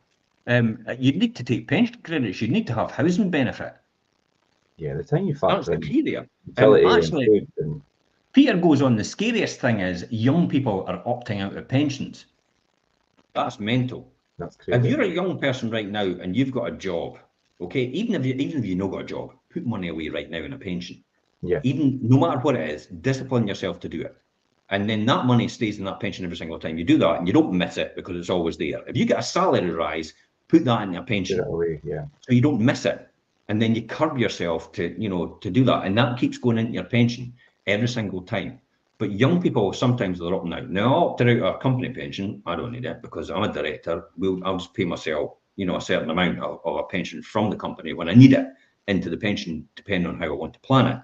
You'd need to take pension credits. You'd need to have housing benefit. Yeah, the time you factor that's the key there. Actually, Peter goes on, the scariest thing is young people are opting out of pensions. That's mental. That's crazy. If you're a young person right now and you've got a job, okay, even if you not got a job, put money away right now in a pension. Yeah. Even no matter what it is, discipline yourself to do it. And then that money stays in that pension every single time you do that, and you don't miss it because it's always there. If you get a salary rise, put that in your pension. Put it away, yeah. So you don't miss it. And then you curb yourself to do that. And that keeps going into your pension every single time. But young people, sometimes they're opting out. Now, I'll opt out our company pension. I don't need it because I'm a director. I'll just pay myself, a certain amount of a pension from the company when I need it into the pension, depending on how I want to plan it.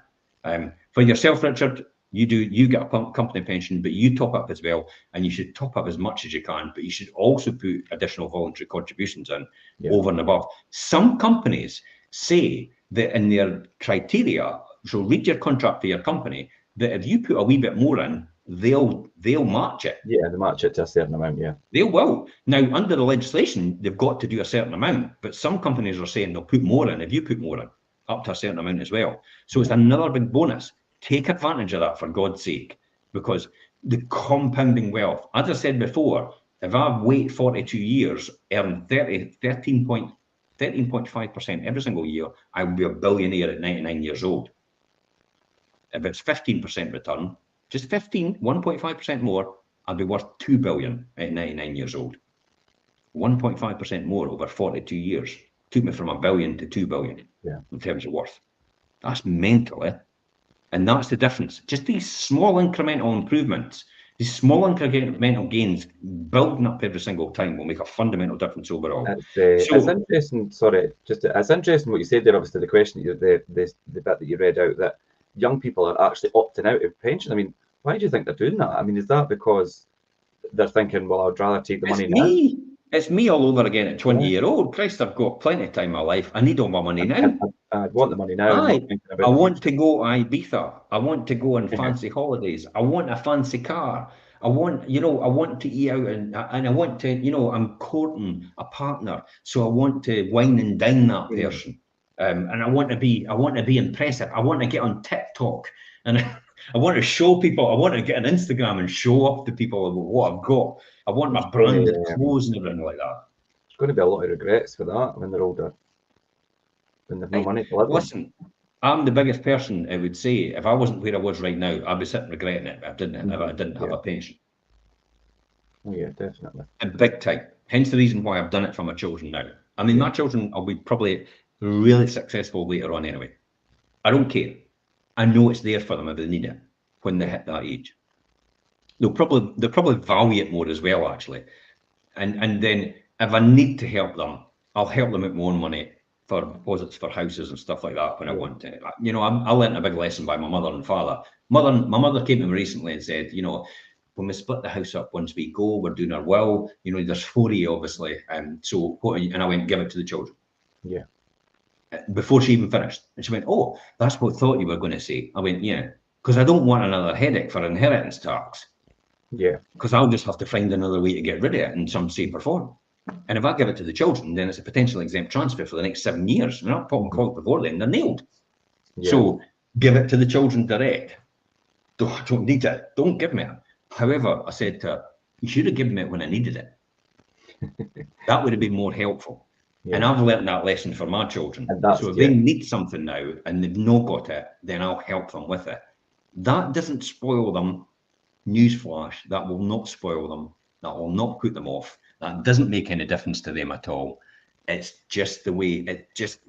For yourself, Richard, you get a company pension, but you top up as well, and you should top up as much as you can, but you should also put additional voluntary contributions in over and above. Some companies say that in their criteria, so read your contract for your company, that if you put a wee bit more in, they'll match it. Yeah, they match it to a certain amount, yeah. They will. Now, under the legislation, they've got to do a certain amount, but some companies are saying they'll put more in if you put more in, up to a certain amount as well. So it's another big bonus. Take advantage of that, for God's sake, because the compounding wealth, as I said before, if I wait 42 years, earn 13.5% every single year, I will be a billionaire at 99 years old. If it's 15% return, just 1.5% more, I'll be worth 2 billion at 99 years old. 1.5% more over 42 years. Took me from 1 billion to 2 billion in terms of worth. That's mental, eh? And that's the difference. Just these small incremental improvements, these small incremental gains building up every single time will make a fundamental difference overall. It's interesting, sorry, it's interesting what you said there, obviously, the question, the bit that you read out, that young people are actually opting out of pension. I mean, why do you think they're doing that? I mean, is that because they're thinking, well, I'd rather take the money now? It's me all over again at 20-year-old. Christ, I've got plenty of time in my life. I need all my money now. I want the money now. I want to go to Ibiza. I want to go on fancy holidays. I want a fancy car. I want to eat out and I want to, I'm courting a partner. So I want to wine and dine that person. And I want to be impressive. I want to get on TikTok and I want to show people. I want to get on Instagram and show off to people what I've got. I want my branded clothes and everything like that. There's going to be a lot of regrets for that when they're older. When they've no money to live. Listen, I'm the biggest person I would say, if I wasn't where I was right now, I'd be sitting regretting it if I didn't have a pension. Oh yeah, definitely. And big time. Hence the reason why I've done it for my children now. I mean, my children will be probably really successful later on anyway. I don't care. I know it's there for them if they need it when they hit that age. They'll probably value it more as well, actually. And then if I need to help them, I'll help them with my own money. for deposits for houses and stuff like that when I want to. You know, I learned a big lesson by my mother and father. My mother came to me recently and said, you know, when we split the house up, once we go, we're doing our will. You know, there's 40 obviously, and so and I went, give it to the children. Yeah. Before she even finished, and she went, oh, that's what I thought you were going to say. I went, yeah, because I don't want another headache for inheritance tax. Yeah. Because I'll just have to find another way to get rid of it in some shape or form. And if I give it to the children, then it's a potential exempt transfer for the next 7 years. They're not popping clogs before then, they're nailed. Yeah. So give it to the children direct. I don't need it. Don't give me it. However, I said to her, you should have given me it when I needed it. That would have been more helpful. Yeah. And I've learned that lesson for my children. So if they need something now and they've not got it, then I'll help them with it. That doesn't spoil them. Newsflash, that will not spoil them. That will not put them off. That doesn't make any difference to them at all. It's just the way, it just,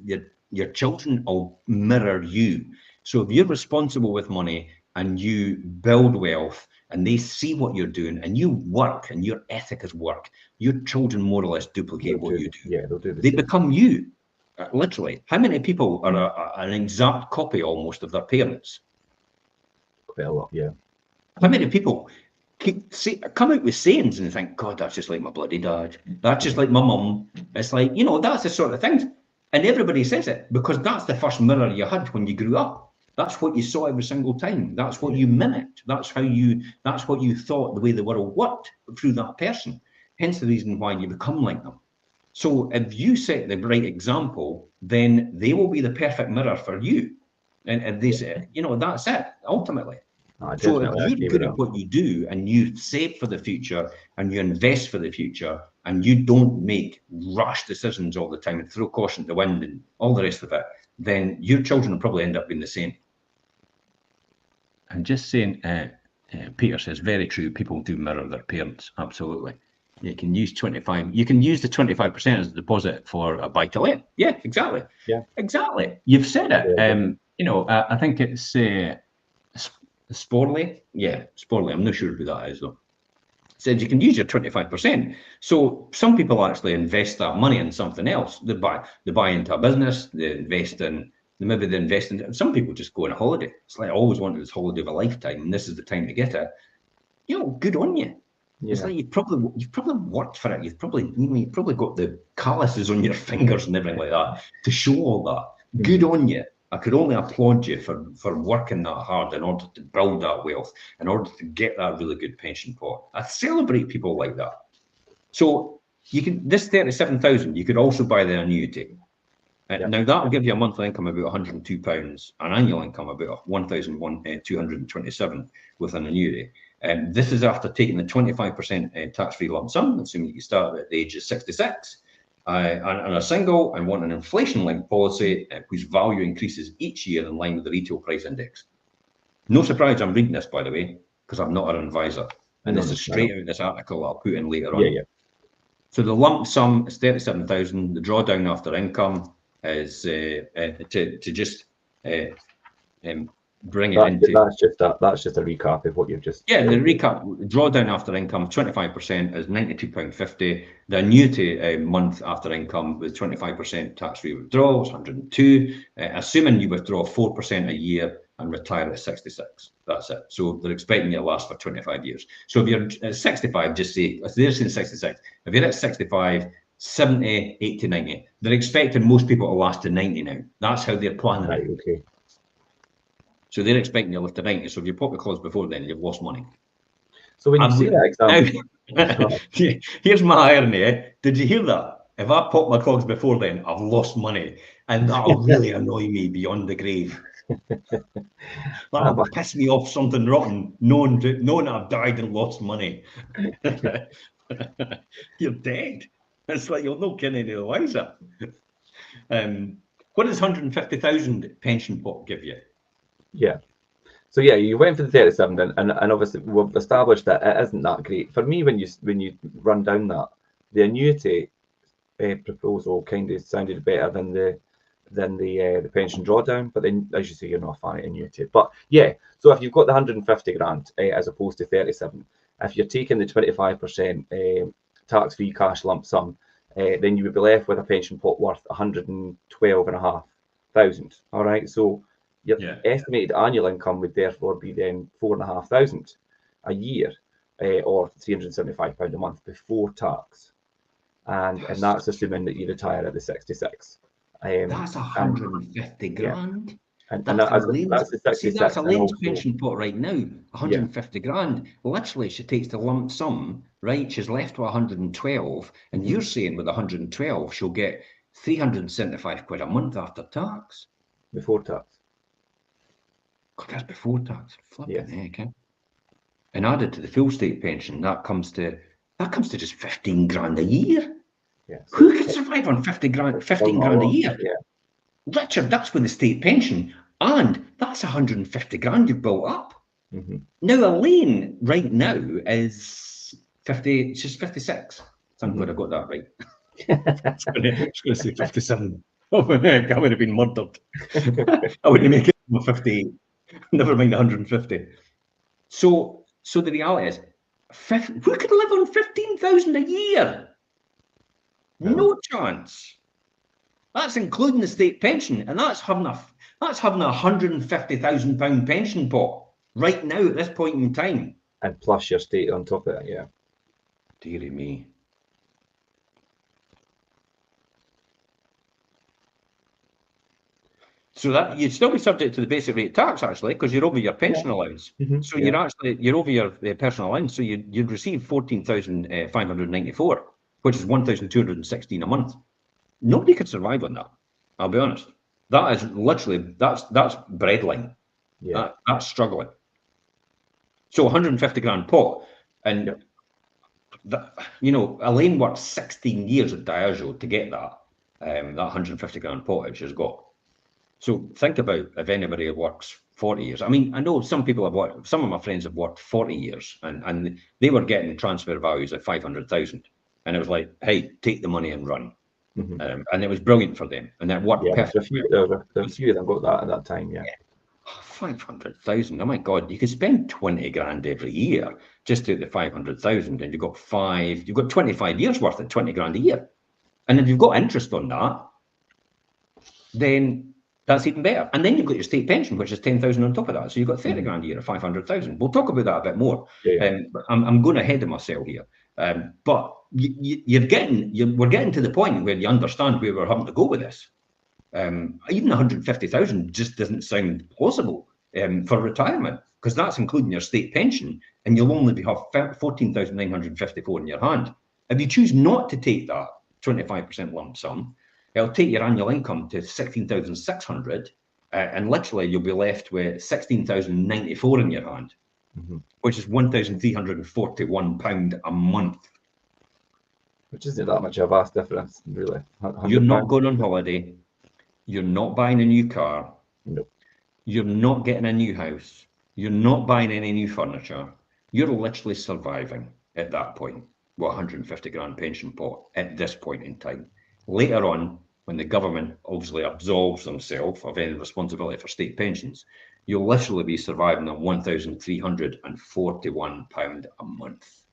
your children will mirror you. So if you're responsible with money and you build wealth and they see what you're doing and you work and your ethic is work, your children more or less duplicate what you do. Yeah, they'll do the They same. become you, literally. How many people are an exact copy almost of their parents? Quite a lot, yeah. How many people come out with sayings and think, God, that's just like my bloody dad. That's just like my mum. It's like, you know, that's the sort of things. And everybody says it because that's the first mirror you had when you grew up. That's what you saw every single time. That's what you mimicked. That's what you thought the way the world worked through that person. Hence the reason why you become like them. So if you set the right example, then they will be the perfect mirror for you. And if they say, you know, that's it, ultimately. So if you're good at what you do and you save for the future and you invest for the future and you don't make rash decisions all the time and throw caution to the wind and all the rest of it, then your children will probably end up being the same. I'm just saying, Peter says, very true. People do mirror their parents. Absolutely. You can use 25. You can use the 25% as a deposit for a buy-to-let. Yeah, exactly. Yeah, exactly. You've said it. Yeah. You know, I think it's Sporley. Yeah, Sporley. I'm not sure who that is though. Said you can use your 25%. So some people actually invest that money in something else. They buy into a business. They invest in. Maybe they invest in. Some people just go on a holiday. It's like I always wanted this holiday of a lifetime, and this is the time to get it. You know, good on you. Yeah. It's like you've probably worked for it. You've probably got the calluses on your fingers and everything like that to show all that. Good on you. I could only applaud you for working that hard in order to build that wealth, in order to get that really good pension pot. I celebrate people like that. So you can this 37,000. You could also buy the annuity. Now that will give you a monthly income of about £102, an annual income of about 1,227 with an annuity. This is after taking the 25% tax-free lump sum, assuming you start at the age of 66. And a single and want an inflation-linked policy whose value increases each year in line with the retail price index. No surprise I'm reading this, by the way, because I'm not an advisor. And this is straight out of this article I'll put in later on. Yeah. So the lump sum is 37,000. The drawdown after income is to just bring it into. That's just a recap of what you've just. Yeah, the recap. Drawdown after income 25% is £92.50. The annuity month after income with 25% tax-free withdrawal is 102. Assuming you withdraw 4% a year and retire at 66. That's it. So they're expecting you to last for 25 years. So if you're at 65, just say they're saying 66. If you're at 65. 70, 80, 90. They're expecting most people to last to 90 now. That's how they're planning. Right, okay. So they're expecting you to live to 90. So if you pop the clause before then, you've lost money. So when you see that example, here's my irony. Did you hear that? If I pop my clogs before then, I've lost money, and that'll really annoy me beyond the grave. That'll piss me off something rotten, knowing I've died and lost money. You're dead. It's like you'll not get any wiser. What does 150,000 pension pot give you? Yeah. So yeah, you went for the 37, and obviously we've established that it isn't that great. For me, when you run down that, the annuity proposal kind of sounded better than the pension drawdown. But then, as you say, you're not a fan of annuity. But yeah, so if you've got the 150 grand as opposed to 37, if you're taking the 25% tax-free cash lump sum, then you would be left with a pension pot worth 112,500. All right, so your estimated annual income would therefore be then 4,500 a year, or £375 a month before tax, and that's assuming that you retire at the 66. That's 150 grand. And that's the 66. That's Elaine's pension pot right now, 150 grand. Literally, she takes the lump sum, right? She's left with 112, and you're saying with 112, she'll get 375 quid a month after tax. Before tax. God, that's before tax. Flipping heck, eh? And added to the full state pension, that comes to just 15 grand a year. Yes. Who can survive on 15 grand a year? Yeah. Richard, that's with the state pension, and that's 150 grand you've built up. Now, Elaine right now is 50, she's 56. Thank God I got that right. I was going to say 57. Oh, heck, I would have been murdered. I wouldn't make it 58. Never mind 150. So the reality is, who could live on 15,000 a year? No chance. That's including the state pension, and that's having a £150,000 pension pot right now at this point in time. And plus your state on top of it, yeah. Dearie me. So that you'd still be subject to the basic rate tax, actually, because you're over your pension allowance. So you're over your personal allowance. So you'd receive 14,594, which is 1,216 a month. Nobody could survive on that. I'll be honest. That is literally that's breadline. Yeah, that's struggling. So 150 grand pot, and that, Elaine worked 16 years at Diageo to get that 150 grand pot that she's got. So think about if anybody works 40 years. I mean, I know some people have worked. Some of my friends have worked 40 years, and they were getting transfer values of 500,000, and it was like, hey, take the money and run. And it was brilliant for them, and that worked perfectly. There were a few of them got that at that time, 500,000. Oh my God, you could spend 20 grand every year just to the 500,000, and you've got 25 years worth of 20 grand a year. And if you've got interest on that, then that's even better. And then you've got your state pension, which is 10,000 on top of that. So you've got 30 grand a year of 500,000. We'll talk about that a bit more. I'm going ahead of myself here. But we're getting to the point where you understand where we're having to go with this. Even 150,000 just doesn't sound plausible for retirement, because that's including your state pension, and you'll only have 14,954 in your hand. If you choose not to take that 25% lump sum, it'll take your annual income to 16,600, and literally you'll be left with 16,094 in your hand, which is £1,341 a month. Which isn't that much of a vast difference, really. You're not going on holiday. You're not buying a new car. No. You're not getting a new house. You're not buying any new furniture. You're literally surviving at that point with 150 grand pension pot at this point in time. Later on, when the government obviously absolves themselves of any responsibility for state pensions, you'll literally be surviving on £1,341 a month.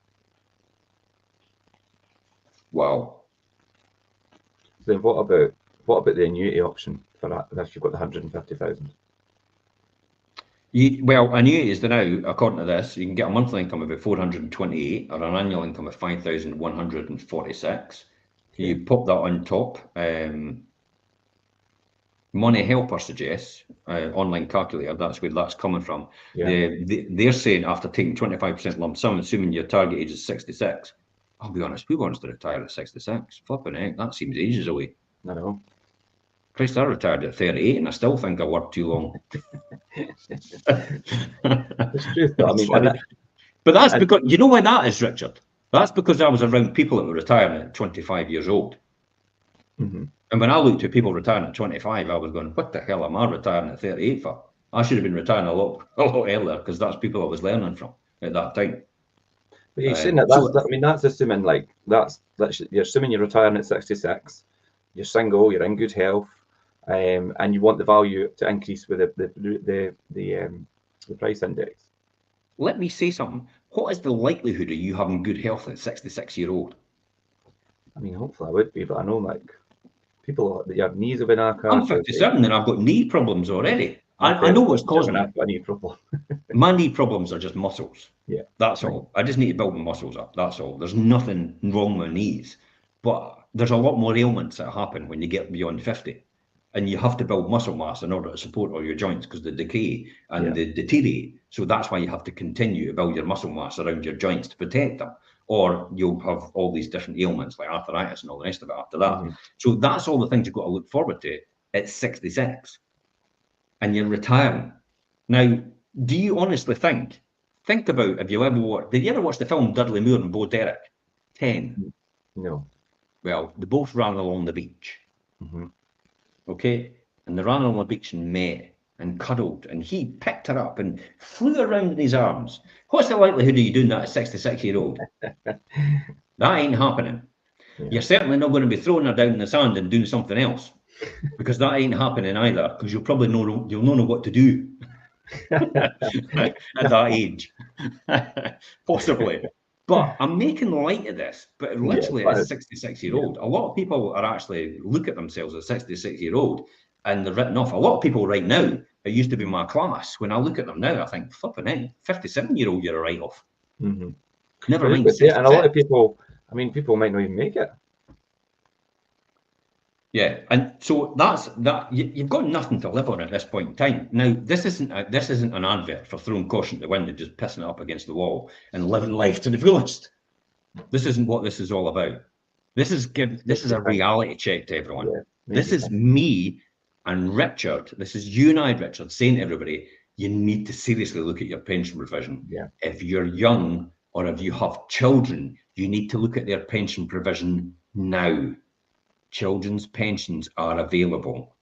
Wow. Then what about the annuity option for that if you've got the 150,000? Well, annuities now, according to this, you can get a monthly income of about 428 or an annual income of 5,146. You pop that on top. Money Helper suggests, online calculator, that's where that's coming from. They're saying after taking 25% lump sum, assuming your target age is 66. I'll be honest, who wants to retire at 66? Flipping heck, that seems ages away. I know. Christ, I retired at 38 and I still think I worked too long. It's true, though. I mean, but that's because, you know why that is, Richard? That's because I was around people that were retiring at 25 years old. And when I looked at people retiring at 25, I was going, what the hell am I retiring at 38 for? I should have been retiring a lot earlier, because that's people I was learning from at that time. But you're saying that's assuming you're assuming you're retiring at 66, you're single, you're in good health, and you want the value to increase with the price index. Let me say something. What is the likelihood of you having good health at 66-year-old? I mean, hopefully I would be, but I know like people that have knees have been I'm knackered. 57 and I've got knee problems already. I'm I know what's causing I've it. got a knee problem. My knee problems are just muscles. Yeah. That's all. I just need to build my muscles up. That's all. There's nothing wrong with knees. But there's a lot more ailments that happen when you get beyond 50. And you have to build muscle mass in order to support all your joints because they decay and they deteriorate. So that's why you have to continue to build your muscle mass around your joints to protect them. Or you'll have all these different ailments like arthritis and all the rest of it after that. So that's all the things you've got to look forward to at 66. And you're retiring. Now, do you honestly think about, have you ever watched, did you ever watch the film Dudley Moore and Bo Derek? 10. No. Well, they both ran along the beach. Okay? And they ran along the beach and met and cuddled, and he picked her up and flew around in his arms. What's the likelihood of you doing that at 66-year-old? That ain't happening. Yeah. You're certainly not going to be throwing her down in the sand and doing something else, because that ain't happening either, because you'll probably know, you'll not know what to do at that age. Possibly. But I'm making light of this, but literally as a 66-year-old, a lot of people are actually look at themselves as 66-year-old and they're written off. A lot of people right now, it used to be my class, when I look at them now, I think, flipping in, 57-year-old, you're a write-off. Never mind. And a lot of people, I mean, people might not even make it. Yeah, and so that's that. You've got nothing to live on at this point in time. Now, this isn't an advert for throwing caution to the wind and just pissing it up against the wall and living life to the fullest. This isn't what this is all about. This is a reality check to everyone. Yeah, this is me and Richard. This is you and I, Richard, saying to everybody, you need to seriously look at your pension provision. Yeah. If you're young or if you have children, you need to look at their pension provision now. Children's pensions are available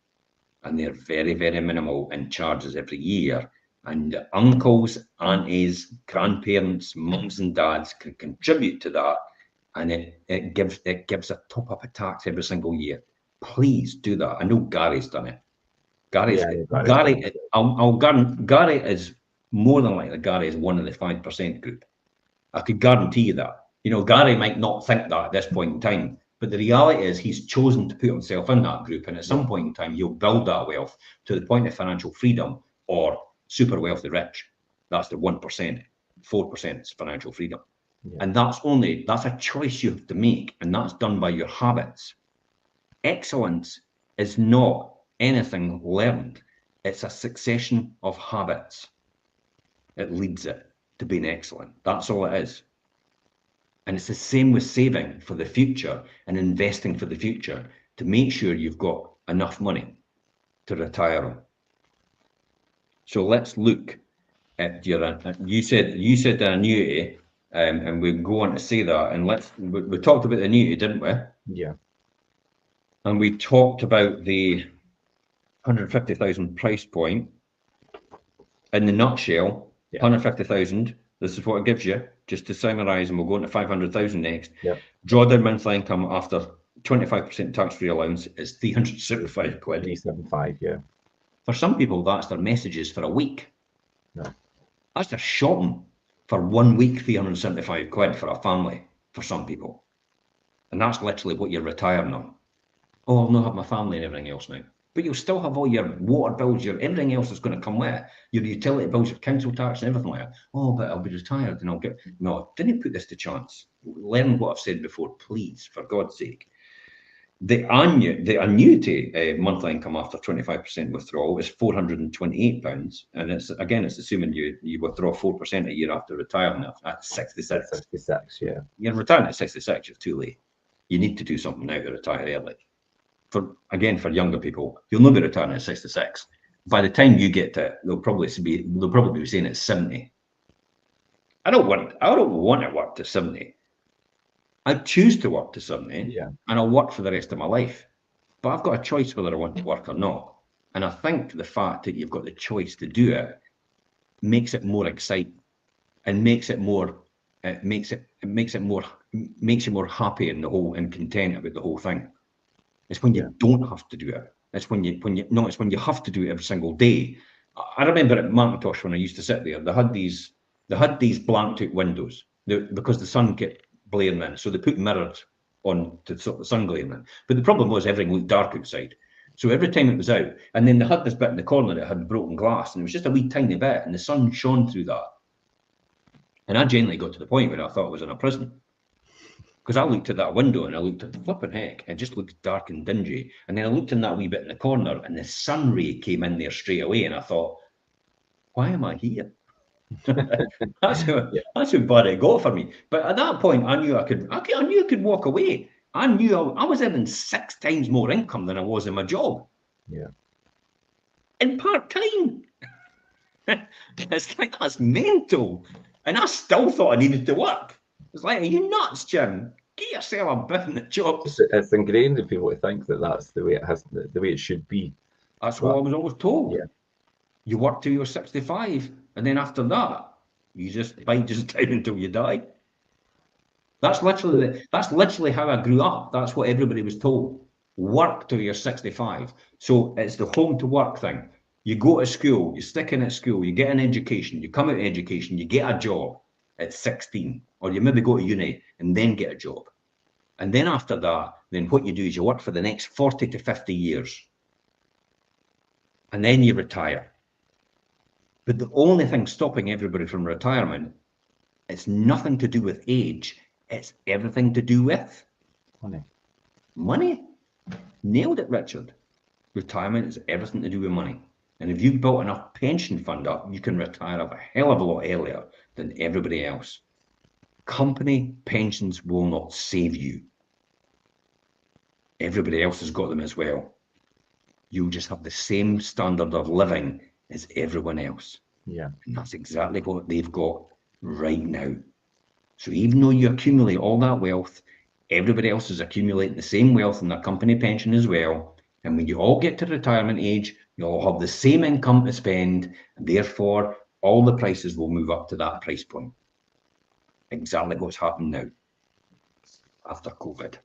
and they're very, very minimal in charges every year. And uncles, aunties, grandparents, mums and dads can contribute to that. And it gives a top up of tax every single year. Please do that. I know Gary's done it. Gary is more than likely, Gary is one of the 5% group. I could guarantee you that. You know, Gary might not think that at this point in time. But the reality is he's chosen to put himself in that group. And at some point in time, he'll build that wealth to the point of financial freedom or super wealthy rich. That's the 1%. 4% is financial freedom. Yeah. And that's a choice you have to make. And that's done by your habits. Excellence is not anything learned. It's a succession of habits. It leads it to being excellent. That's all it is. And it's the same with saving for the future and investing for the future to make sure you've got enough money to retire on. So let's look at your, you said the annuity, and we go on to say that, and we talked about the annuity, didn't we? Yeah. And we talked about the 150,000 price point. In the nutshell, 150,000, this is what it gives you. Just to summarize, and we'll go into 500,000 next. Yep. Drawdown monthly income after 25% tax-free allowance is 375 quid. 375, yeah. For some people, that's their messages for a week. No. That's their shopping for 1 week, 375 quid for a family, for some people. And that's literally what you're retiring on. Oh, I'll not have my family and everything else now. But you'll still have all your water bills, everything else that's going to come with it. Your utility bills, your council tax and everything like that. Oh, but I'll be retired and I'll get... No, didn't put this to chance. Learn what I've said before, please, for God's sake. The annuity monthly income after 25% withdrawal is £428. And it's assuming you withdraw 4% a year after retiring at 66. 66, yeah. You're retiring at 66, you're too late. You need to do something now to retire early. For younger people, you'll not be retiring at 66. By the time you get to it, they'll probably be saying it's 70. I don't want to work to 70. I choose to work to 70, and I'll work for the rest of my life. But I've got a choice whether I want to work or not. And I think the fact that you've got the choice to do it makes it more exciting, and makes you more happy in the whole and content about the whole thing. It's when you don't have to do it. It's when you have to do it every single day. I remember at Macintosh when I used to sit there, they had these blanked out windows because the sun kept blaring in. So they put mirrors on to sort of the sun glaring in. But the problem was everything looked dark outside. So every time it was out, and then they had this bit in the corner that had broken glass, and it was just a wee tiny bit, and the sun shone through that. And I genuinely got to the point where I thought I was in a prison. Because I looked at that window and I looked at the flipping heck, it just looked dark and dingy. And then I looked in that wee bit in the corner, and the sun ray came in there straight away, and I thought, why am I here? that's how bad it got for me. But at that point, I knew I could walk away. I knew I was earning 6 times more income than I was in my job. Yeah. And part-time. It's like, that's mental. And I still thought I needed to work. It's like, are you nuts, Jim? Get yourself a bit in the job. It's ingrained in people to think that that's the way it should be. That's what I was always told. Yeah. You work till you're 65, and then after that, you just bide just down until you die. That's literally how I grew up. That's what everybody was told. Work till you're 65. So it's the home to work thing. You go to school, you stick in at school, you get an education, you come out of education, you get a job at 16, or you maybe go to uni and then get a job. And then after that, then what you do is you work for the next 40 to 50 years. And then you retire. But the only thing stopping everybody from retirement, it's nothing to do with age. It's everything to do with money. Money. Nailed it, Richard. Retirement is everything to do with money. And if you've built enough pension fund up, you can retire a hell of a lot earlier than everybody else. Company pensions will not save you. Everybody else has got them as well. You'll just have the same standard of living as everyone else. Yeah. And that's exactly what they've got right now. So even though you accumulate all that wealth, everybody else is accumulating the same wealth in their company pension as well. And when you all get to retirement age, you'll all have the same income to spend, and therefore all the prices will move up to that price point. Exactly what's happened now after COVID.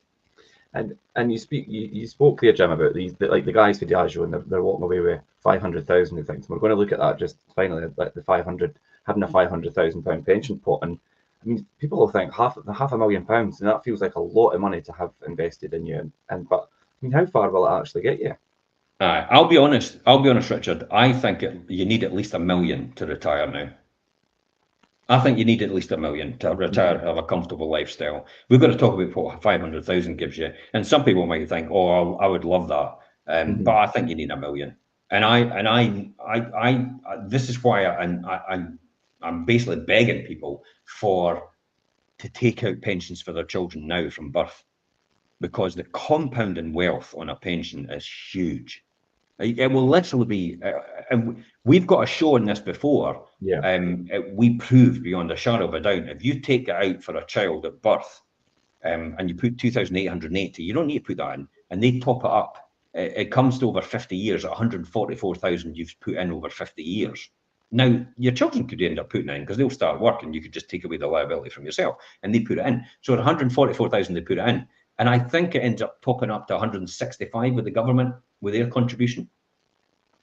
And you spoke there, Jim, about these, like the guys for Diageo, and they're walking away with 500,000 and things. We're going to look at that just finally, like the 500, having a £500,000 pension pot. And I mean, people will think half £500,000, and that feels like a lot of money to have invested in you. But I mean, how far will it actually get you? I'll be honest, Richard. I think you need at least $1 million to retire now. I think you need at least $1 million to retire, have a comfortable lifestyle. We've got to talk about what 500,000 gives you. And some people might think, oh, I would love that. But I think you need $1 million. And I this is why I'm basically begging people to take out pensions for their children now from birth, because the compounding wealth on a pension is huge. It will literally be, and we've got a show on this before. Yeah. We prove beyond a shadow of a doubt, if you take it out for a child at birth, and you put 2,880, you don't need to put that in, and they top it up. It comes to over 50 years at 144,000 you've put in over 50 years. Now, your children could end up putting in, because they'll start work and you could just take away the liability from yourself, and they put it in. So at 144,000 they put it in. And I think it ends up topping up to 165 with the government, with their contribution.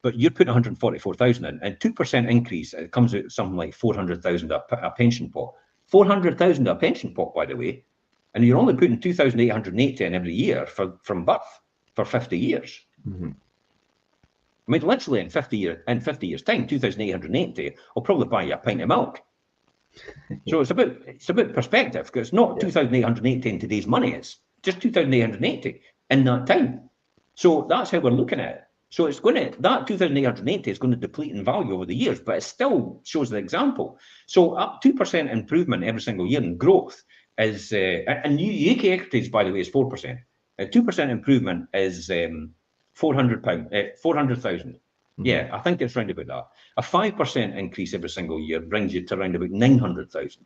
But you're putting 144,000 in, and 2% increase, it comes out something like 400,000 a pension pot. 400,000 a pension pot, by the way. And you're only putting 2,880 in every year from birth for 50 years. Mm-hmm. I mean, literally in 50 years' time, 2,880 will probably buy you a pint of milk. So it's about perspective, because it's not 2,880 in today's money, it's just 2,880 in that time. So that's how we're looking at it. So it's that 2,880 is going to deplete in value over the years, but it still shows the example. So up 2% improvement every single year in growth is, and UK equities, by the way, is 4%. 2% improvement is £400,000. Yeah, I think it's round about that. A 5% increase every single year brings you to around about 900,000.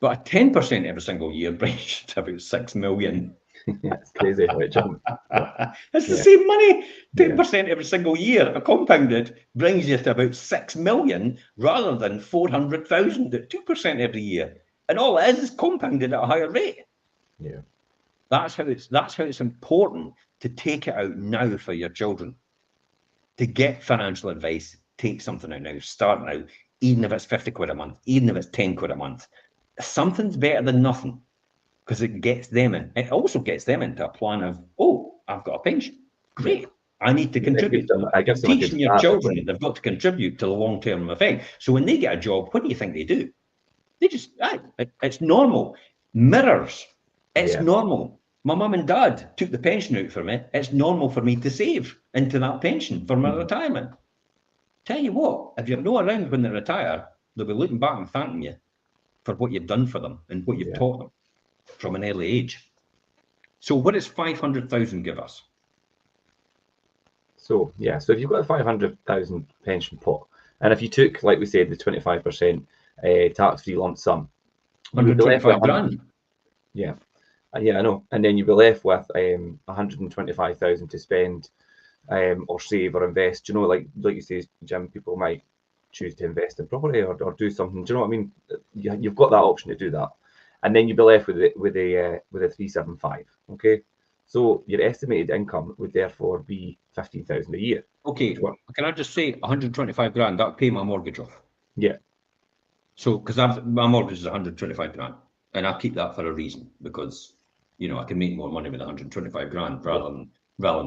But a 10% every single year brings you to about 6 million. Yeah, it's crazy. It's the same money. 10% every single year, compounded, brings you to about 6 million rather than 400,000 at 2% every year. And all it is compounded at a higher rate. Yeah. That's how it's important to take it out now for your children. To get financial advice, take something out now, start now, even if it's 50 quid a month, even if it's 10 quid a month. Something's better than nothing. because it gets them in. It also gets them into a plan of, oh, I've got a pension. Great. I need to contribute to that. I guess Teaching your children that they've got to contribute to the long-term effect. So when they get a job, what do you think they do? They just, it's normal. Mirrors. It's normal. My mum and dad took the pension out for me. It's normal for me to save into that pension for my retirement. Tell you what, if you're not around when they retire, they'll be looking back and thanking you for what you've done for them and what you've taught them from an early age. So what does 500,000 give us? So so if you've got a 500,000 pension pot, and if you took, like we said, the 25% tax-free lump sum, 125 grand. Yeah, I know. And then you'll be left with 125,000 to spend, or save or invest. You know, like you say, Jim, people might choose to invest in property or do something. Do you know what I mean? You've got that option to do that, and then you'll be left with a 375. Okay, so your estimated income would therefore be 15,000 a year. Okay, can I just say 125 grand? That'll pay my mortgage off. Yeah. So because my mortgage is 125 grand, and I'll keep that for a reason, because I can make more money with 125 grand rather than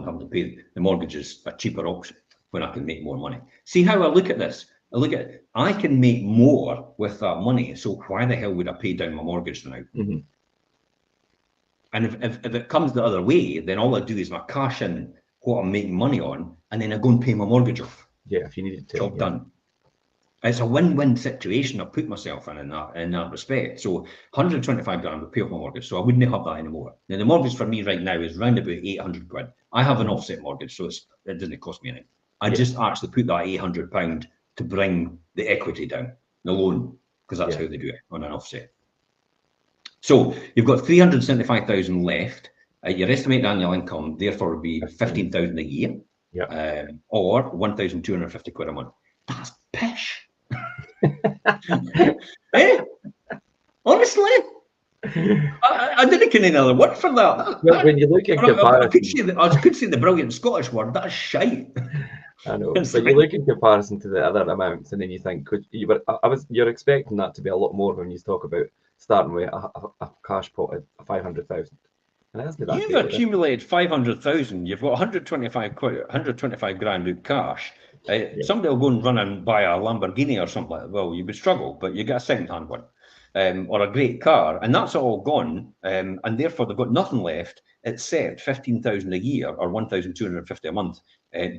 having to pay the mortgage. Is a cheaper option when I can make more money. See how I look at this? I can make more with that money, so why the hell would I pay down my mortgage now? And if it comes the other way, then all I do is I cash in what I'm making money on, and then I go and pay my mortgage off. Yeah, if you needed to. Job done. It's a win-win situation I've put myself in that respect. So 125 grand would pay off my mortgage, so I wouldn't have that anymore. Now the mortgage for me right now is round about 800 quid. I have an offset mortgage, so it doesn't cost me anything. I just actually put that 800 pound to bring the equity down, the loan, because that's how they do it on an offset. So you've got 375,000 left. Your estimated annual income therefore would be 15,000 a year, or 1,250 quid a month. That's pish. Honestly, I didn't get another word for that. Well, when you look at comparison, I could say the brilliant Scottish word. That's shite. I know, but you look in comparison to the other amounts, and then you think, you're expecting that to be a lot more when you talk about starting with a cash pot of 500,000. You've accumulated 500,000. You've got 125 grand out cash. Somebody will go and run and buy a Lamborghini or something like that. Well, you would struggle, but you get a second-hand one, or a great car, and that's all gone, and therefore they've got nothing left except 15,000 a year or 1,250 a month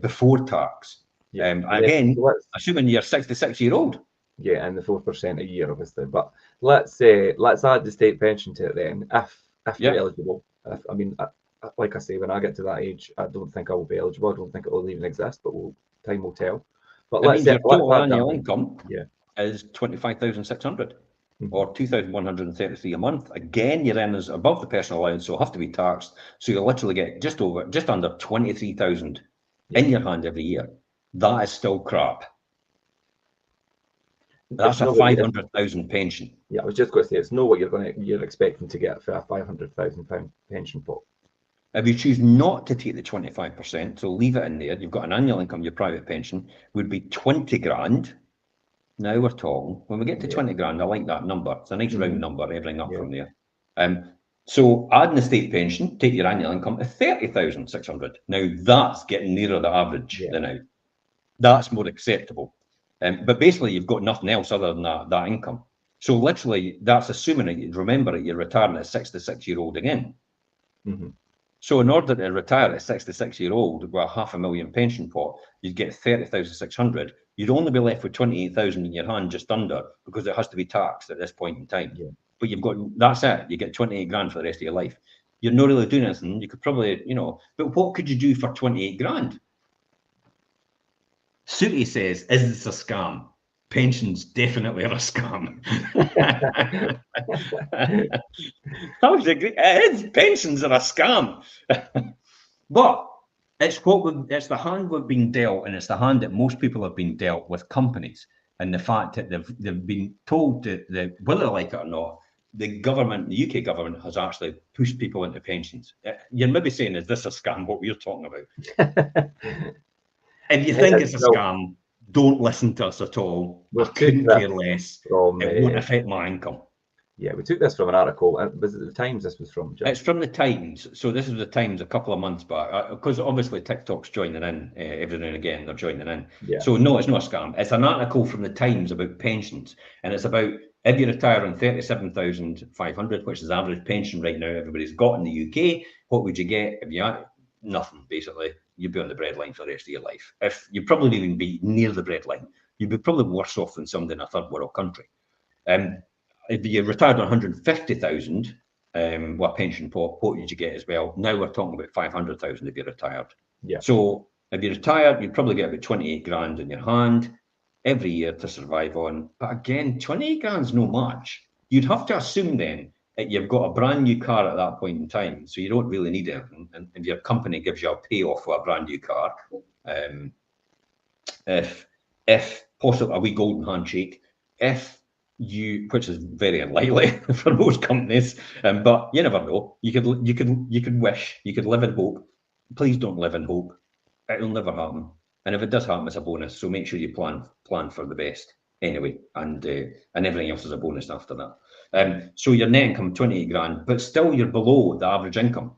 before tax. Again, assuming you're 66-year-old. Yeah, and the 4% a year, obviously. But let's add the state pension to it then, if you're eligible. Like I say, when I get to that age, I don't think I will be eligible. I don't think it will even exist, but time will tell. But let's say your total annual income is 25,600 or 2,133 a month. Again, your earnings above the personal allowance, so have to be taxed. So you'll literally get just under 23,000 in your hand every year. That is still crap. That's a 500,000 pension. Yeah, I was just going to say, it's not what you're expecting to get for a 500,000 pound pension pot. If you choose not to take the 25%, so leave it in there, you've got an annual income, your private pension would be 20 grand. Now we're talking. When we get to 20 grand, I like that number. It's a nice round number, everything up from there. So adding the state pension, take your annual income to 30,600. Now that's getting nearer the average than now. That's more acceptable. But basically, you've got nothing else other than that income. So literally, that's assuming that you're retiring at a 66-year-old again. So in order to retire at a 66-year-old with a 500,000 pension pot, you'd get 30,600. You'd only be left with 28,000 in your hand, just under, because it has to be taxed at this point in time. But that's it. You get 28 grand for the rest of your life. You're not really doing anything. You could probably, but what could you do for 28 grand? Sooty says, is this a scam? Pensions definitely are a scam. That was a great. Pensions are a scam. But it's the hand we've been dealt, and it's the hand that most people have been dealt with companies, and the fact that they've been told that whether they like it or not, the UK government has actually pushed people into pensions. You're maybe saying, is this a scam? What we're talking about? If you think it's a scam, don't listen to us at all. I couldn't care less. It won't affect my income. Yeah, we took this from an article. Was it the Times this was from, Jim? It's from the Times. So this is the Times a couple of months back, because obviously TikTok's joining in every now and again. They're joining in. Yeah. So no, it's not a scam. It's an article from the Times about pensions, and it's about if you retire on 37,500, which is the average pension right now everybody's got in the UK. What would you get if you had nothing? Basically, you'd be on the breadline for the rest of your life. If you probably even be near the breadline, you'd be probably worse off than somebody in a third world country. If you retired on 150,000, what pension pot, what did you get as well? Now we're talking about 500,000 if you're retired. Yeah. So if you're retired, you'd probably get about 28 grand in your hand every year to survive on. But again, 28 grand's no much. You'd have to assume then that you've got a brand new car at that point in time, so you don't really need anything. And if your company gives you a payoff for a brand new car, if possible, a wee golden handshake, which is very unlikely for most companies, but you never know. You could wish, you could live in hope. Please don't live in hope. It'll never happen. And if it does happen, it's a bonus. So make sure you plan for the best anyway, and everything else is a bonus after that. So your net income 28 grand, but still you're below the average income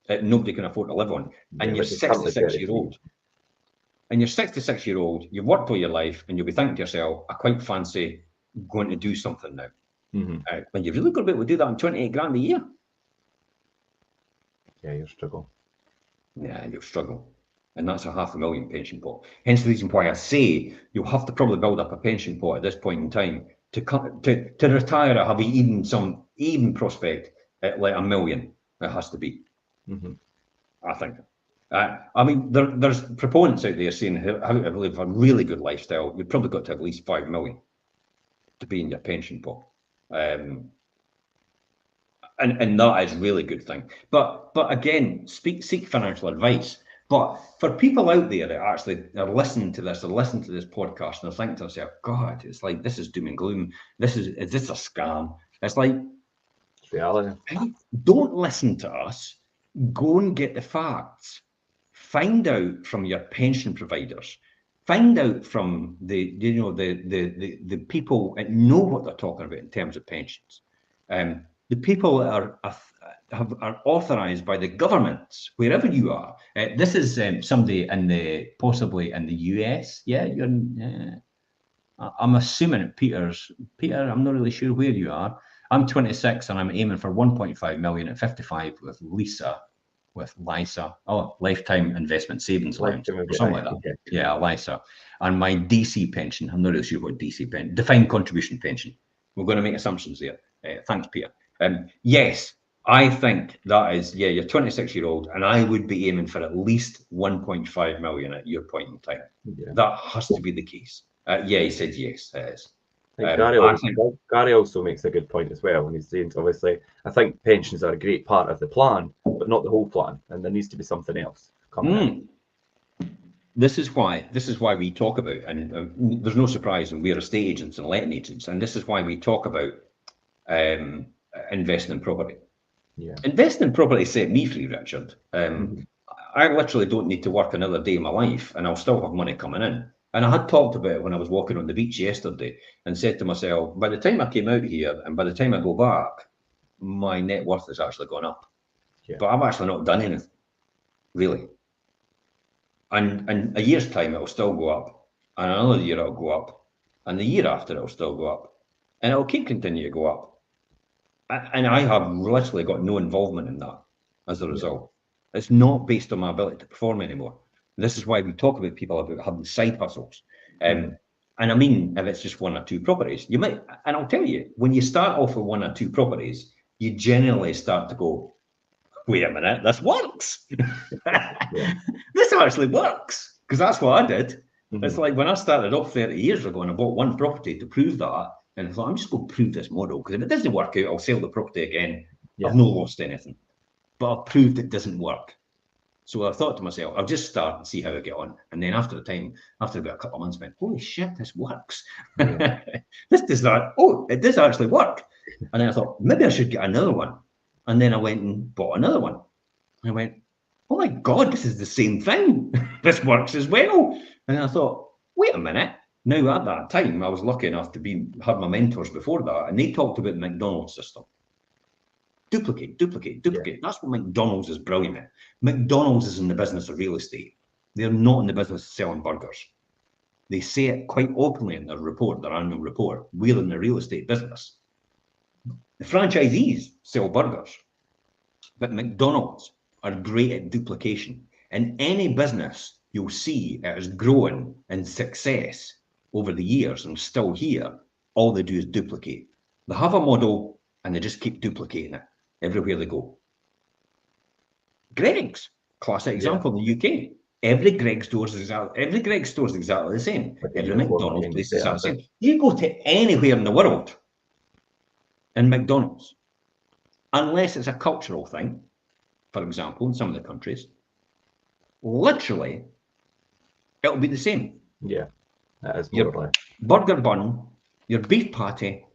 that nobody can afford to live on, and you're 66-year-old. And you're 66-year-old. You've worked all your life, and you'll be thinking to yourself, "I quite fancy going to do something now." When you've really got to be able to do that on 28 grand a year. Yeah, you'll struggle. Yeah, you'll struggle. And that's a 500,000 pension pot. Hence the reason why I say you'll have to probably build up a pension pot at this point in time to retire or have some prospect at like $1 million. It has to be. I think. I mean, there's proponents out there saying how to live a really good lifestyle. You've probably got to have at least 5 million to be in your pension pot. And that is really good thing. But again, seek financial advice. But for people out there that actually are listening to this, or listen to this podcast, and they're thinking to themselves, "God, it's like this is doom and gloom. Is this a scam?" It's like, it's reality. Don't listen to us. Go and get the facts. Find out from your pension providers. Find out from the people that know what they're talking about in terms of pensions. The people that are authorised by the governments, wherever you are. This is somebody possibly in the US. Yeah, I'm assuming Peter, I'm not really sure where you are. I'm 26 and I'm aiming for 1.5 million at 55 with LISA, Lifetime Investment Savings Allowance, or something like that. Okay. Yeah, LISA. And my DC pension, I'm not really sure what DC pension, defined contribution pension. We're going to make assumptions there. Thanks, Peter. Yes, I think that is, you're 26-year-old, and I would be aiming for at least 1.5 million at your point in time. Yeah. That has to be the case. He said yes, it is. Gary also makes a good point as well when he's saying, obviously, I think pensions are a great part of the plan, but not the whole plan, and there needs to be something else coming in. This is why we talk about, and there's no surprise, and we're estate agents and letting agents, and this is why we talk about investing in property. Yeah. Investing in property set me free, Richard. I literally don't need to work another day in my life, and I'll still have money coming in. And I had talked about it when I was walking on the beach yesterday, and said to myself, by the time I came out here and by the time I go back, my net worth has actually gone up. Yeah. But I've actually not done anything, really. And a year's time, it'll still go up. And another year, it'll go up. And the year after, it'll still go up. And it'll keep continuing to go up. And I have literally got no involvement in that as a result. It's not based on my ability to perform anymore. This is why we talk about people about having side hustles. And I mean, if it's just 1 or 2 properties, you might, and I'll tell you, when you start off with 1 or 2 properties, you generally start to go, wait a minute, this works. This actually works, because that's what I did. It's like when I started off 30 years ago and I bought 1 property to prove that, and I thought, I'm just going to prove this model, because if it doesn't work out, I'll sell the property again. I've not lost anything, but I've proved it doesn't work. So I thought to myself, I'll just start and see how I get on. And then after about a couple of months, I went, holy shit, this works. This does not, it does actually work. And then I thought, maybe I should get another one. And then I went and bought another one. And I went, oh my God, this is the same thing. This works as well. And then I thought, wait a minute, Now, at that time, I was lucky enough to had my mentors before that, and they talked about the McDonald's system. Duplicate, duplicate, duplicate. Yeah. That's what McDonald's is brilliant at. McDonald's is in the business of real estate. They're not in the business of selling burgers. They say it quite openly in their report, their annual report. We're in the real estate business. The franchisees sell burgers, but McDonald's are great at duplication. In any business, you'll see it has grown in success over the years and still here. All they do is duplicate. They have a model and they just keep duplicating it everywhere they go. Greggs, classic example in the UK. Every Greggs store is exactly the same. Every McDonald's place is exactly the same. You go to anywhere in the world in McDonald's, unless it's a cultural thing, for example, in some of the countries, literally, it'll be the same. Yeah, that is your burger bun, your beef patty,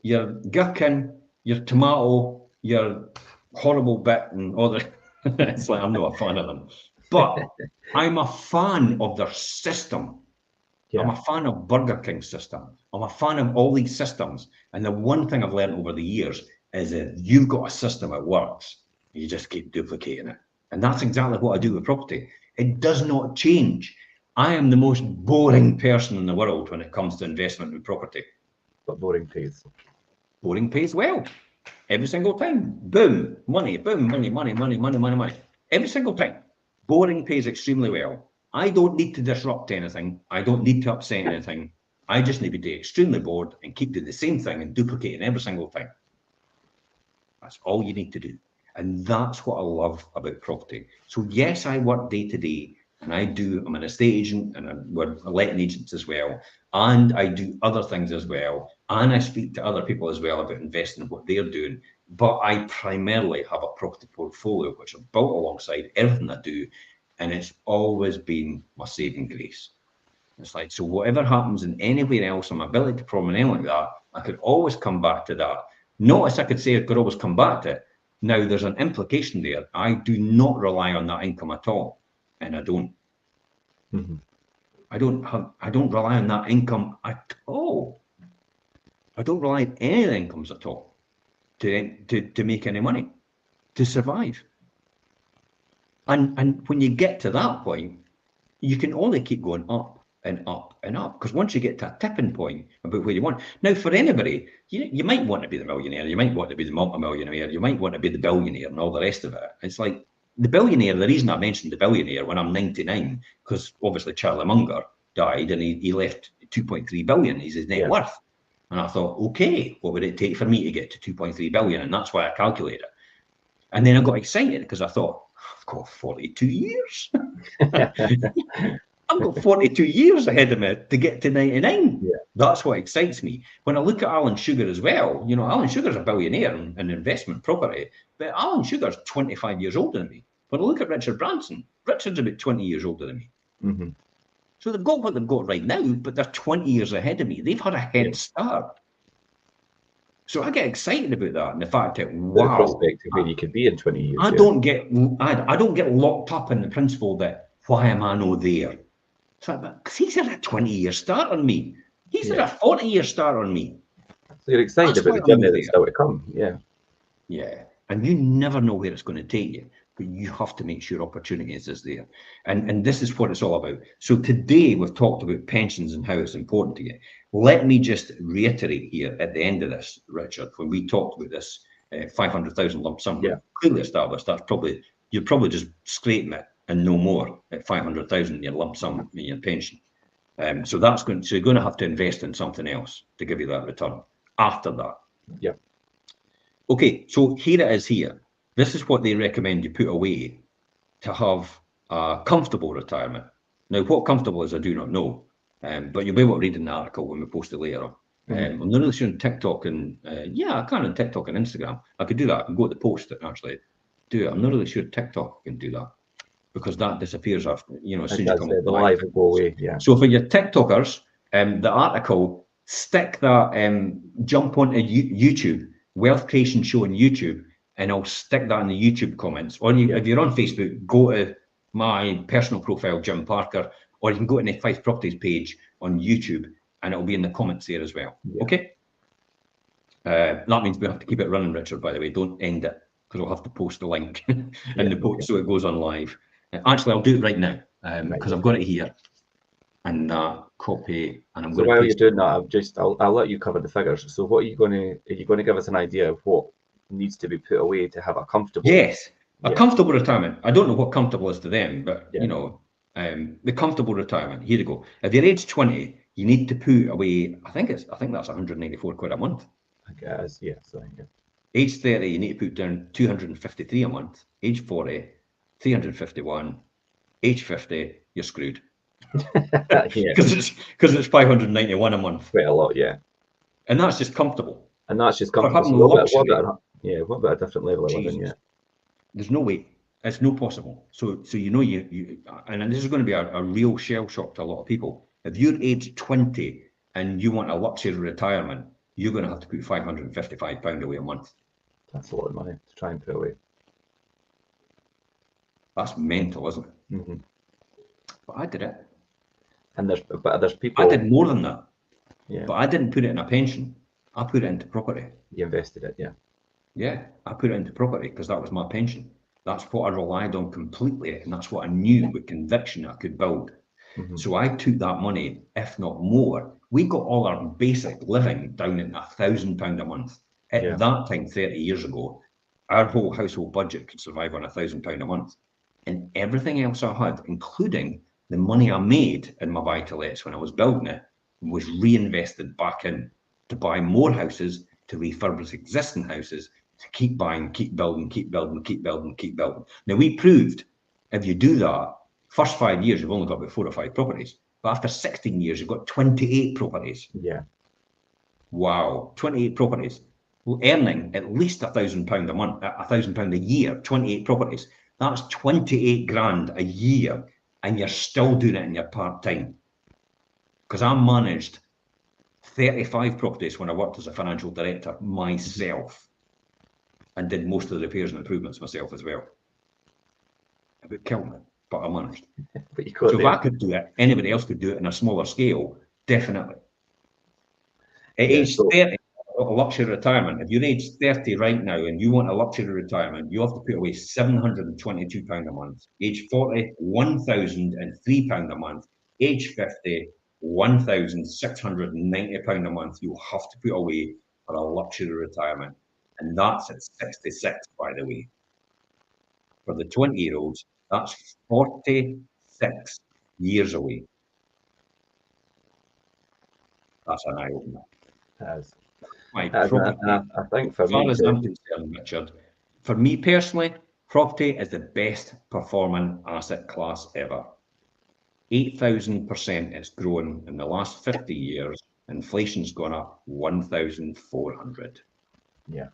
your gherkin, your tomato, your horrible bit, and all the. It's like I'm not a fan of them, but I'm a fan of their system. Yeah. I'm a fan of Burger King's system. I'm a fan of all these systems. And the one thing I've learned over the years is that you've got a system that works. You just keep duplicating it. And that's exactly what I do with property. It does not change. I am the most boring person in the world when it comes to investment in property. But boring pays. Boring pays well. Every single time. Boom, money, money, money, money, money, money, money. Every single time. Boring pays extremely well. I don't need to disrupt anything. I don't need to upset anything. I just need to be extremely bored and keep doing the same thing and duplicating every single thing. That's all you need to do. And that's what I love about property. So yes, I work day to day, and I'm an estate agent, and we're letting agents as well. And I do other things as well. And I speak to other people as well about investing in what they're doing. But I primarily have a property portfolio, which I've built alongside everything I do. And it's always been my saving grace. It's like, so whatever happens in anywhere else, and my ability to perform anything like that, I could always come back to that. Notice I could say I could always come back to it. Now, there's an implication there. I do not rely on that income at all. And I don't. Mm-hmm. I don't rely on that income at all. I don't rely on any of the incomes at all to make any money, to survive. And when you get to that point, you can only keep going up and up and up. Because once you get to a tipping point about where you want. Now, for anybody, you might want to be the millionaire, you might want to be the multimillionaire, you might want to be the billionaire and all the rest of it. It's like the billionaire, the reason I mentioned the billionaire when I'm 99, because obviously Charlie Munger died and he left 2.3 billion is his net worth. And I thought, okay, what would it take for me to get to 2.3 billion? And that's why I calculated it. And then I got excited because I thought, I've got 42 years. I've got 42 years ahead of me to get to 99. Yeah. That's what excites me. When I look at Alan Sugar as well, Alan Sugar's a billionaire in investment property, but Alan Sugar's 25 years older than me. When I look at Richard Branson, Richard's about 20 years older than me. Mm-hmm. So they've got what they've got right now, but they're 20 years ahead of me. They've had a head start. So I get excited about that and the fact that the prospect of where you could be in 20 years. I don't get locked up in the principle that why am I not there? It's like, because he's had a 20-year start on me. He's had a 40-year start on me. So you're excited about the journey that's still to come. Yeah. Yeah. And you never know where it's going to take you, but you have to make sure opportunities is there. And this is what it's all about. So today we've talked about pensions and how it's important to you. Let me just reiterate here at the end of this, Richard, when we talked about this 500,000 lump sum, clearly established, you're probably just scraping it and no more at 500,000 in your lump sum in your pension. So you're going to have to invest in something else to give you that return after that. Yeah. Okay, so here it is here. This is what they recommend you put away to have a comfortable retirement. Now, what comfortable is, I do not know, but you'll be able to read in the article when we post it later. I'm not really sure on TikTok and, I can on TikTok and Instagram. I could do that. I can go to the post and actually do it. I'm not really sure TikTok can do that because that disappears after, as soon as you come the live will go away. Yeah. So for your TikTokers, the article, stick that, jump onto YouTube, Wealth Creation Show on YouTube, and I'll stick that in the YouTube comments. Or if you're on Facebook, go to my personal profile, Jim Parker, or you can go to the Fife Properties page on YouTube, and it'll be in the comments there as well. Yeah. Okay. That means we have to keep it running, Richard, by the way. Don't end it, because we'll have to post the link in the post so it goes on live. Actually, I'll do it right now, because I've got it here. And copy, and I'm So going to while paste you're doing that, I'll let you cover the figures. So what are you going to give us an idea of what needs to be put away to have a comfortable? Yes, a comfortable retirement. I don't know what comfortable is to them, but you know, the comfortable retirement. Here you go. If you're age 20, you need to put away. I think that's 194 quid a month. I guess, yes. Age 30, you need to put down 253 a month. Age 40, 351. Age 50, you're screwed. Because it's 591 a month. Quite a lot, yeah. And that's just comfortable. And that's just For comfortable. having So luxury. what about a different level of living? Yeah. There's no way. It's no possible. So you know you and this is going to be a real shell shock to a lot of people. If you're age 20 and you want a luxury retirement, you're going to have to put £555 away a month. That's a lot of money to try and put away. That's mental, isn't it? Mm-hmm. But I did it. And there's people. I did more than that. Yeah. But I didn't put it in a pension. I put it into property. You invested it, yeah. Yeah, I put it into property because that was my pension. That's what I relied on completely, and that's what I knew with conviction I could build. Mm-hmm. So I took that money, if not more. We got all our basic living down at £1,000 a month. At that time, 30 years ago, our whole household budget could survive on £1,000 a month. And everything else I had, including the money I made in my buy-to-lets when I was building it, was reinvested back in to buy more houses, to refurbish existing houses, to keep buying, keep building, keep building, keep building, keep building. Now, we proved if you do that, first 5 years, you've only got about 4 or 5 properties. But after 16 years, you've got 28 properties. Yeah. Wow, 28 properties. Earning at least £1,000 a month, £1,000 a year, 28 properties. That's 28 grand a year, and you're still doing it in your part-time. Because I managed 35 properties when I worked as a financial director myself, and did most of the repairs and improvements myself as well. It would kill me, but I managed. But you could. So if I could do it, anybody else could do it in a smaller scale, definitely. At age 30, a luxury retirement. If you're age 30 right now and you want a luxury retirement, you have to put away £722 a month. Age 40, £1,003 a month. Age 50, £1,690 a month. You have to put away for a luxury retirement. And that's at 66, by the way. For the 20-year-olds, that's 46 years away. That's an eye-opener. I think for as far me, as I'm concerned, Richard, for me personally, property is the best performing asset class ever. 8,000% it's grown in the last 50 years. Inflation's gone up 1,400. Yeah.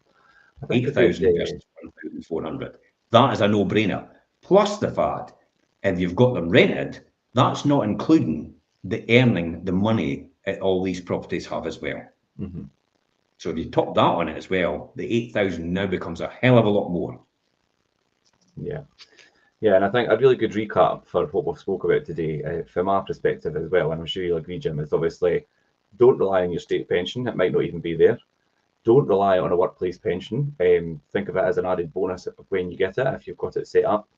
8,000 versus 1,400. That is a no-brainer. Plus the fact, if you've got them rented, that's not including the earning, the money that all these properties have as well. Mm-hmm. So if you top that on it as well, the 8,000 now becomes a hell of a lot more. Yeah. Yeah, and I think a really good recap for what we've spoke about today, from our perspective as well, and I'm sure you'll agree, Jim, is obviously don't rely on your state pension. It might not even be there. Don't rely on a workplace pension. Think of it as an added bonus when you get it, if you've got it set up.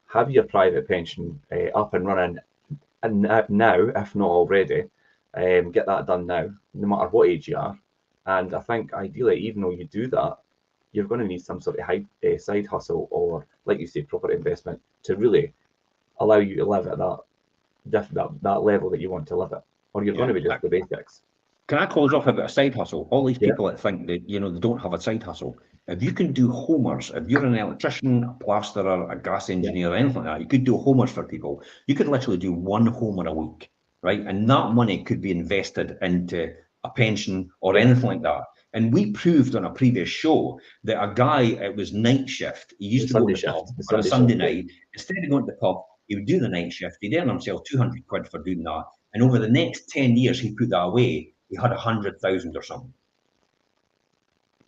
Have your private pension up and running and now, if not already. Get that done now, no matter what age you are. And I think ideally, even though you do that, you're going to need some sort of side hustle or, like you say, property investment to really allow you to live at that level that you want to live at, or you're going to be just the basics. Can I close off about a side hustle? All these people that think that they don't have a side hustle. If you can do homers, if you're an electrician, a plasterer, a gas engineer, or anything like that, you could do homers for people. You could literally do one homer a week, right? And that money could be invested into a pension or anything like that. And we proved on a previous show that a guy, it was night shift. He used to go to the pub on a Sunday night. Instead of going to the pub, he would do the night shift. He'd earn himself 200 quid for doing that. And over the next 10 years, he put that away. He had 100,000 or something.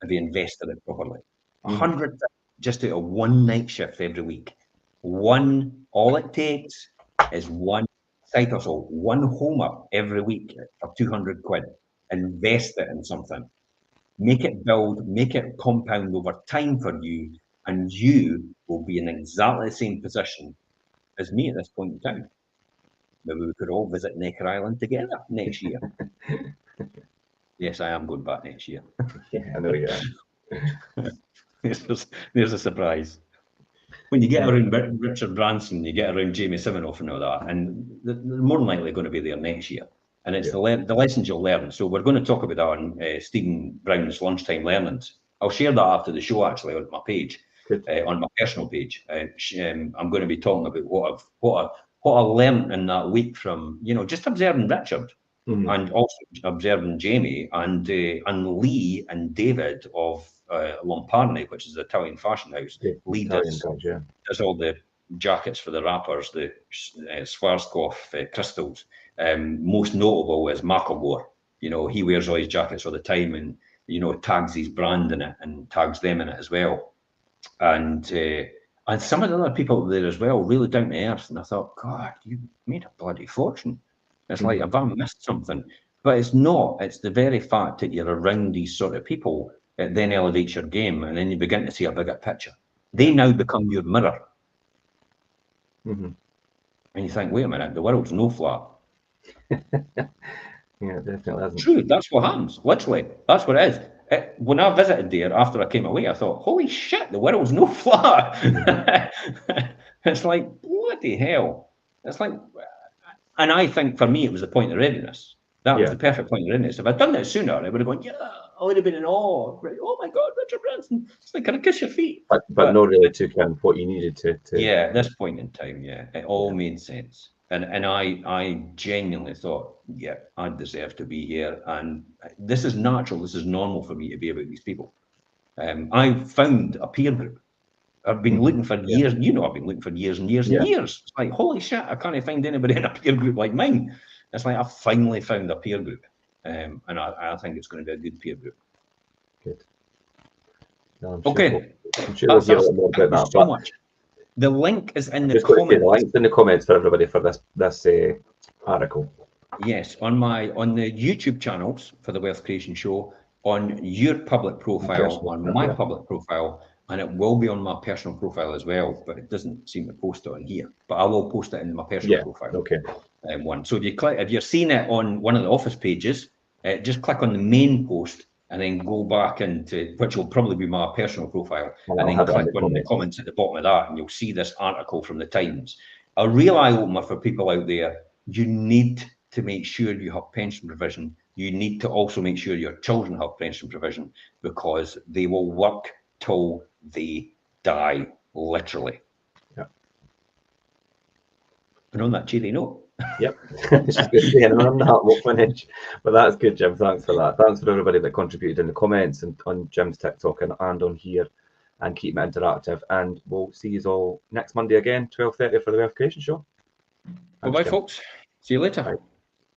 If he invested it properly. 100,000 just out of one night shift every week. All it takes is one side hustle, one home up every week for 200 quid, invest it in something, make it build, make it compound over time for you, and you will be in exactly the same position as me at this point in time. Maybe we could all visit Necker Island together next year. Yes, I am going back next year. Yeah, I know you are. There's a surprise. When you get around Richard Branson, you get around Jamie Siminoff and all that, and they're more than likely going to be there next year. And it's the lessons you'll learn. So we're going to talk about that on Stephen Brown's Lunchtime Learnings. I'll share that after the show, actually, on my page, on my personal page. I'm going to be talking about what I learned in that week from, just observing Richard and also observing Jamie and Lee and David of Lombardi, which is the Italian fashion house. Lee does all the jackets for the rappers, the Swarovski crystals. Most notable is Macklemore. He wears all his jackets all the time and, tags his brand in it and tags them in it as well. And some of the other people there as well, really down to earth. And I thought, God, you made a bloody fortune. It's like, have I missed something? But it's not. It's the very fact that you're around these sort of people, it then elevates your game, and then you begin to see a bigger picture. They now become your mirror. And you think, wait a minute, the world's no flat. Yeah, definitely hasn't. True, that's what happens. Literally, that's what it is. When I visited there after I came away, I thought, holy shit, the world's no flat. It's like, bloody hell. It's like, and I think for me, it was the point of readiness. That was the perfect point of readiness. If I'd done that sooner, I would have gone, I would have been in awe. Oh my God, Richard Branson. It's like, can I kiss your feet? But not really took in what you needed to. Yeah, at this point in time, it all made sense. And I genuinely thought, I deserve to be here. And this is natural. This is normal for me to be about these people. I found a peer group. I've been looking for years. I've been looking for years and years and years. It's like, holy shit, I can't find anybody in a peer group like mine. It's like, I finally found a peer group. And I think it's going to be a good peer group. Good. No, okay. I'm sure we'll hear a little more about that. So much. The link is in the comments. The link's in the comments for everybody for this article. Yes, on the YouTube channels for the Wealth Creation Show, on your public profile, on my public profile, and it will be on my personal profile as well, but it doesn't seem to post it on here. But I will post it in my personal profile. Okay. So if you're seeing it on one of the office pages, just click on the main post and then go back into, which will probably be my personal profile, and then click on the comments at the bottom of that, and you'll see this article from the Times. A real eye-opener for people out there. You need to make sure you have pension provision. You need to also make sure your children have pension provision, because they will work till they die, literally. And on that cheery note. Just good saying, and on that we'll finish. But that's good, Jim. Thanks for that. Thanks for everybody that contributed in the comments and on Jim's TikTok and on here, and keep it interactive. And we'll see you all next Monday again, 12:30 for the Wealth Creation Show. Bye, folks. See you later. Bye.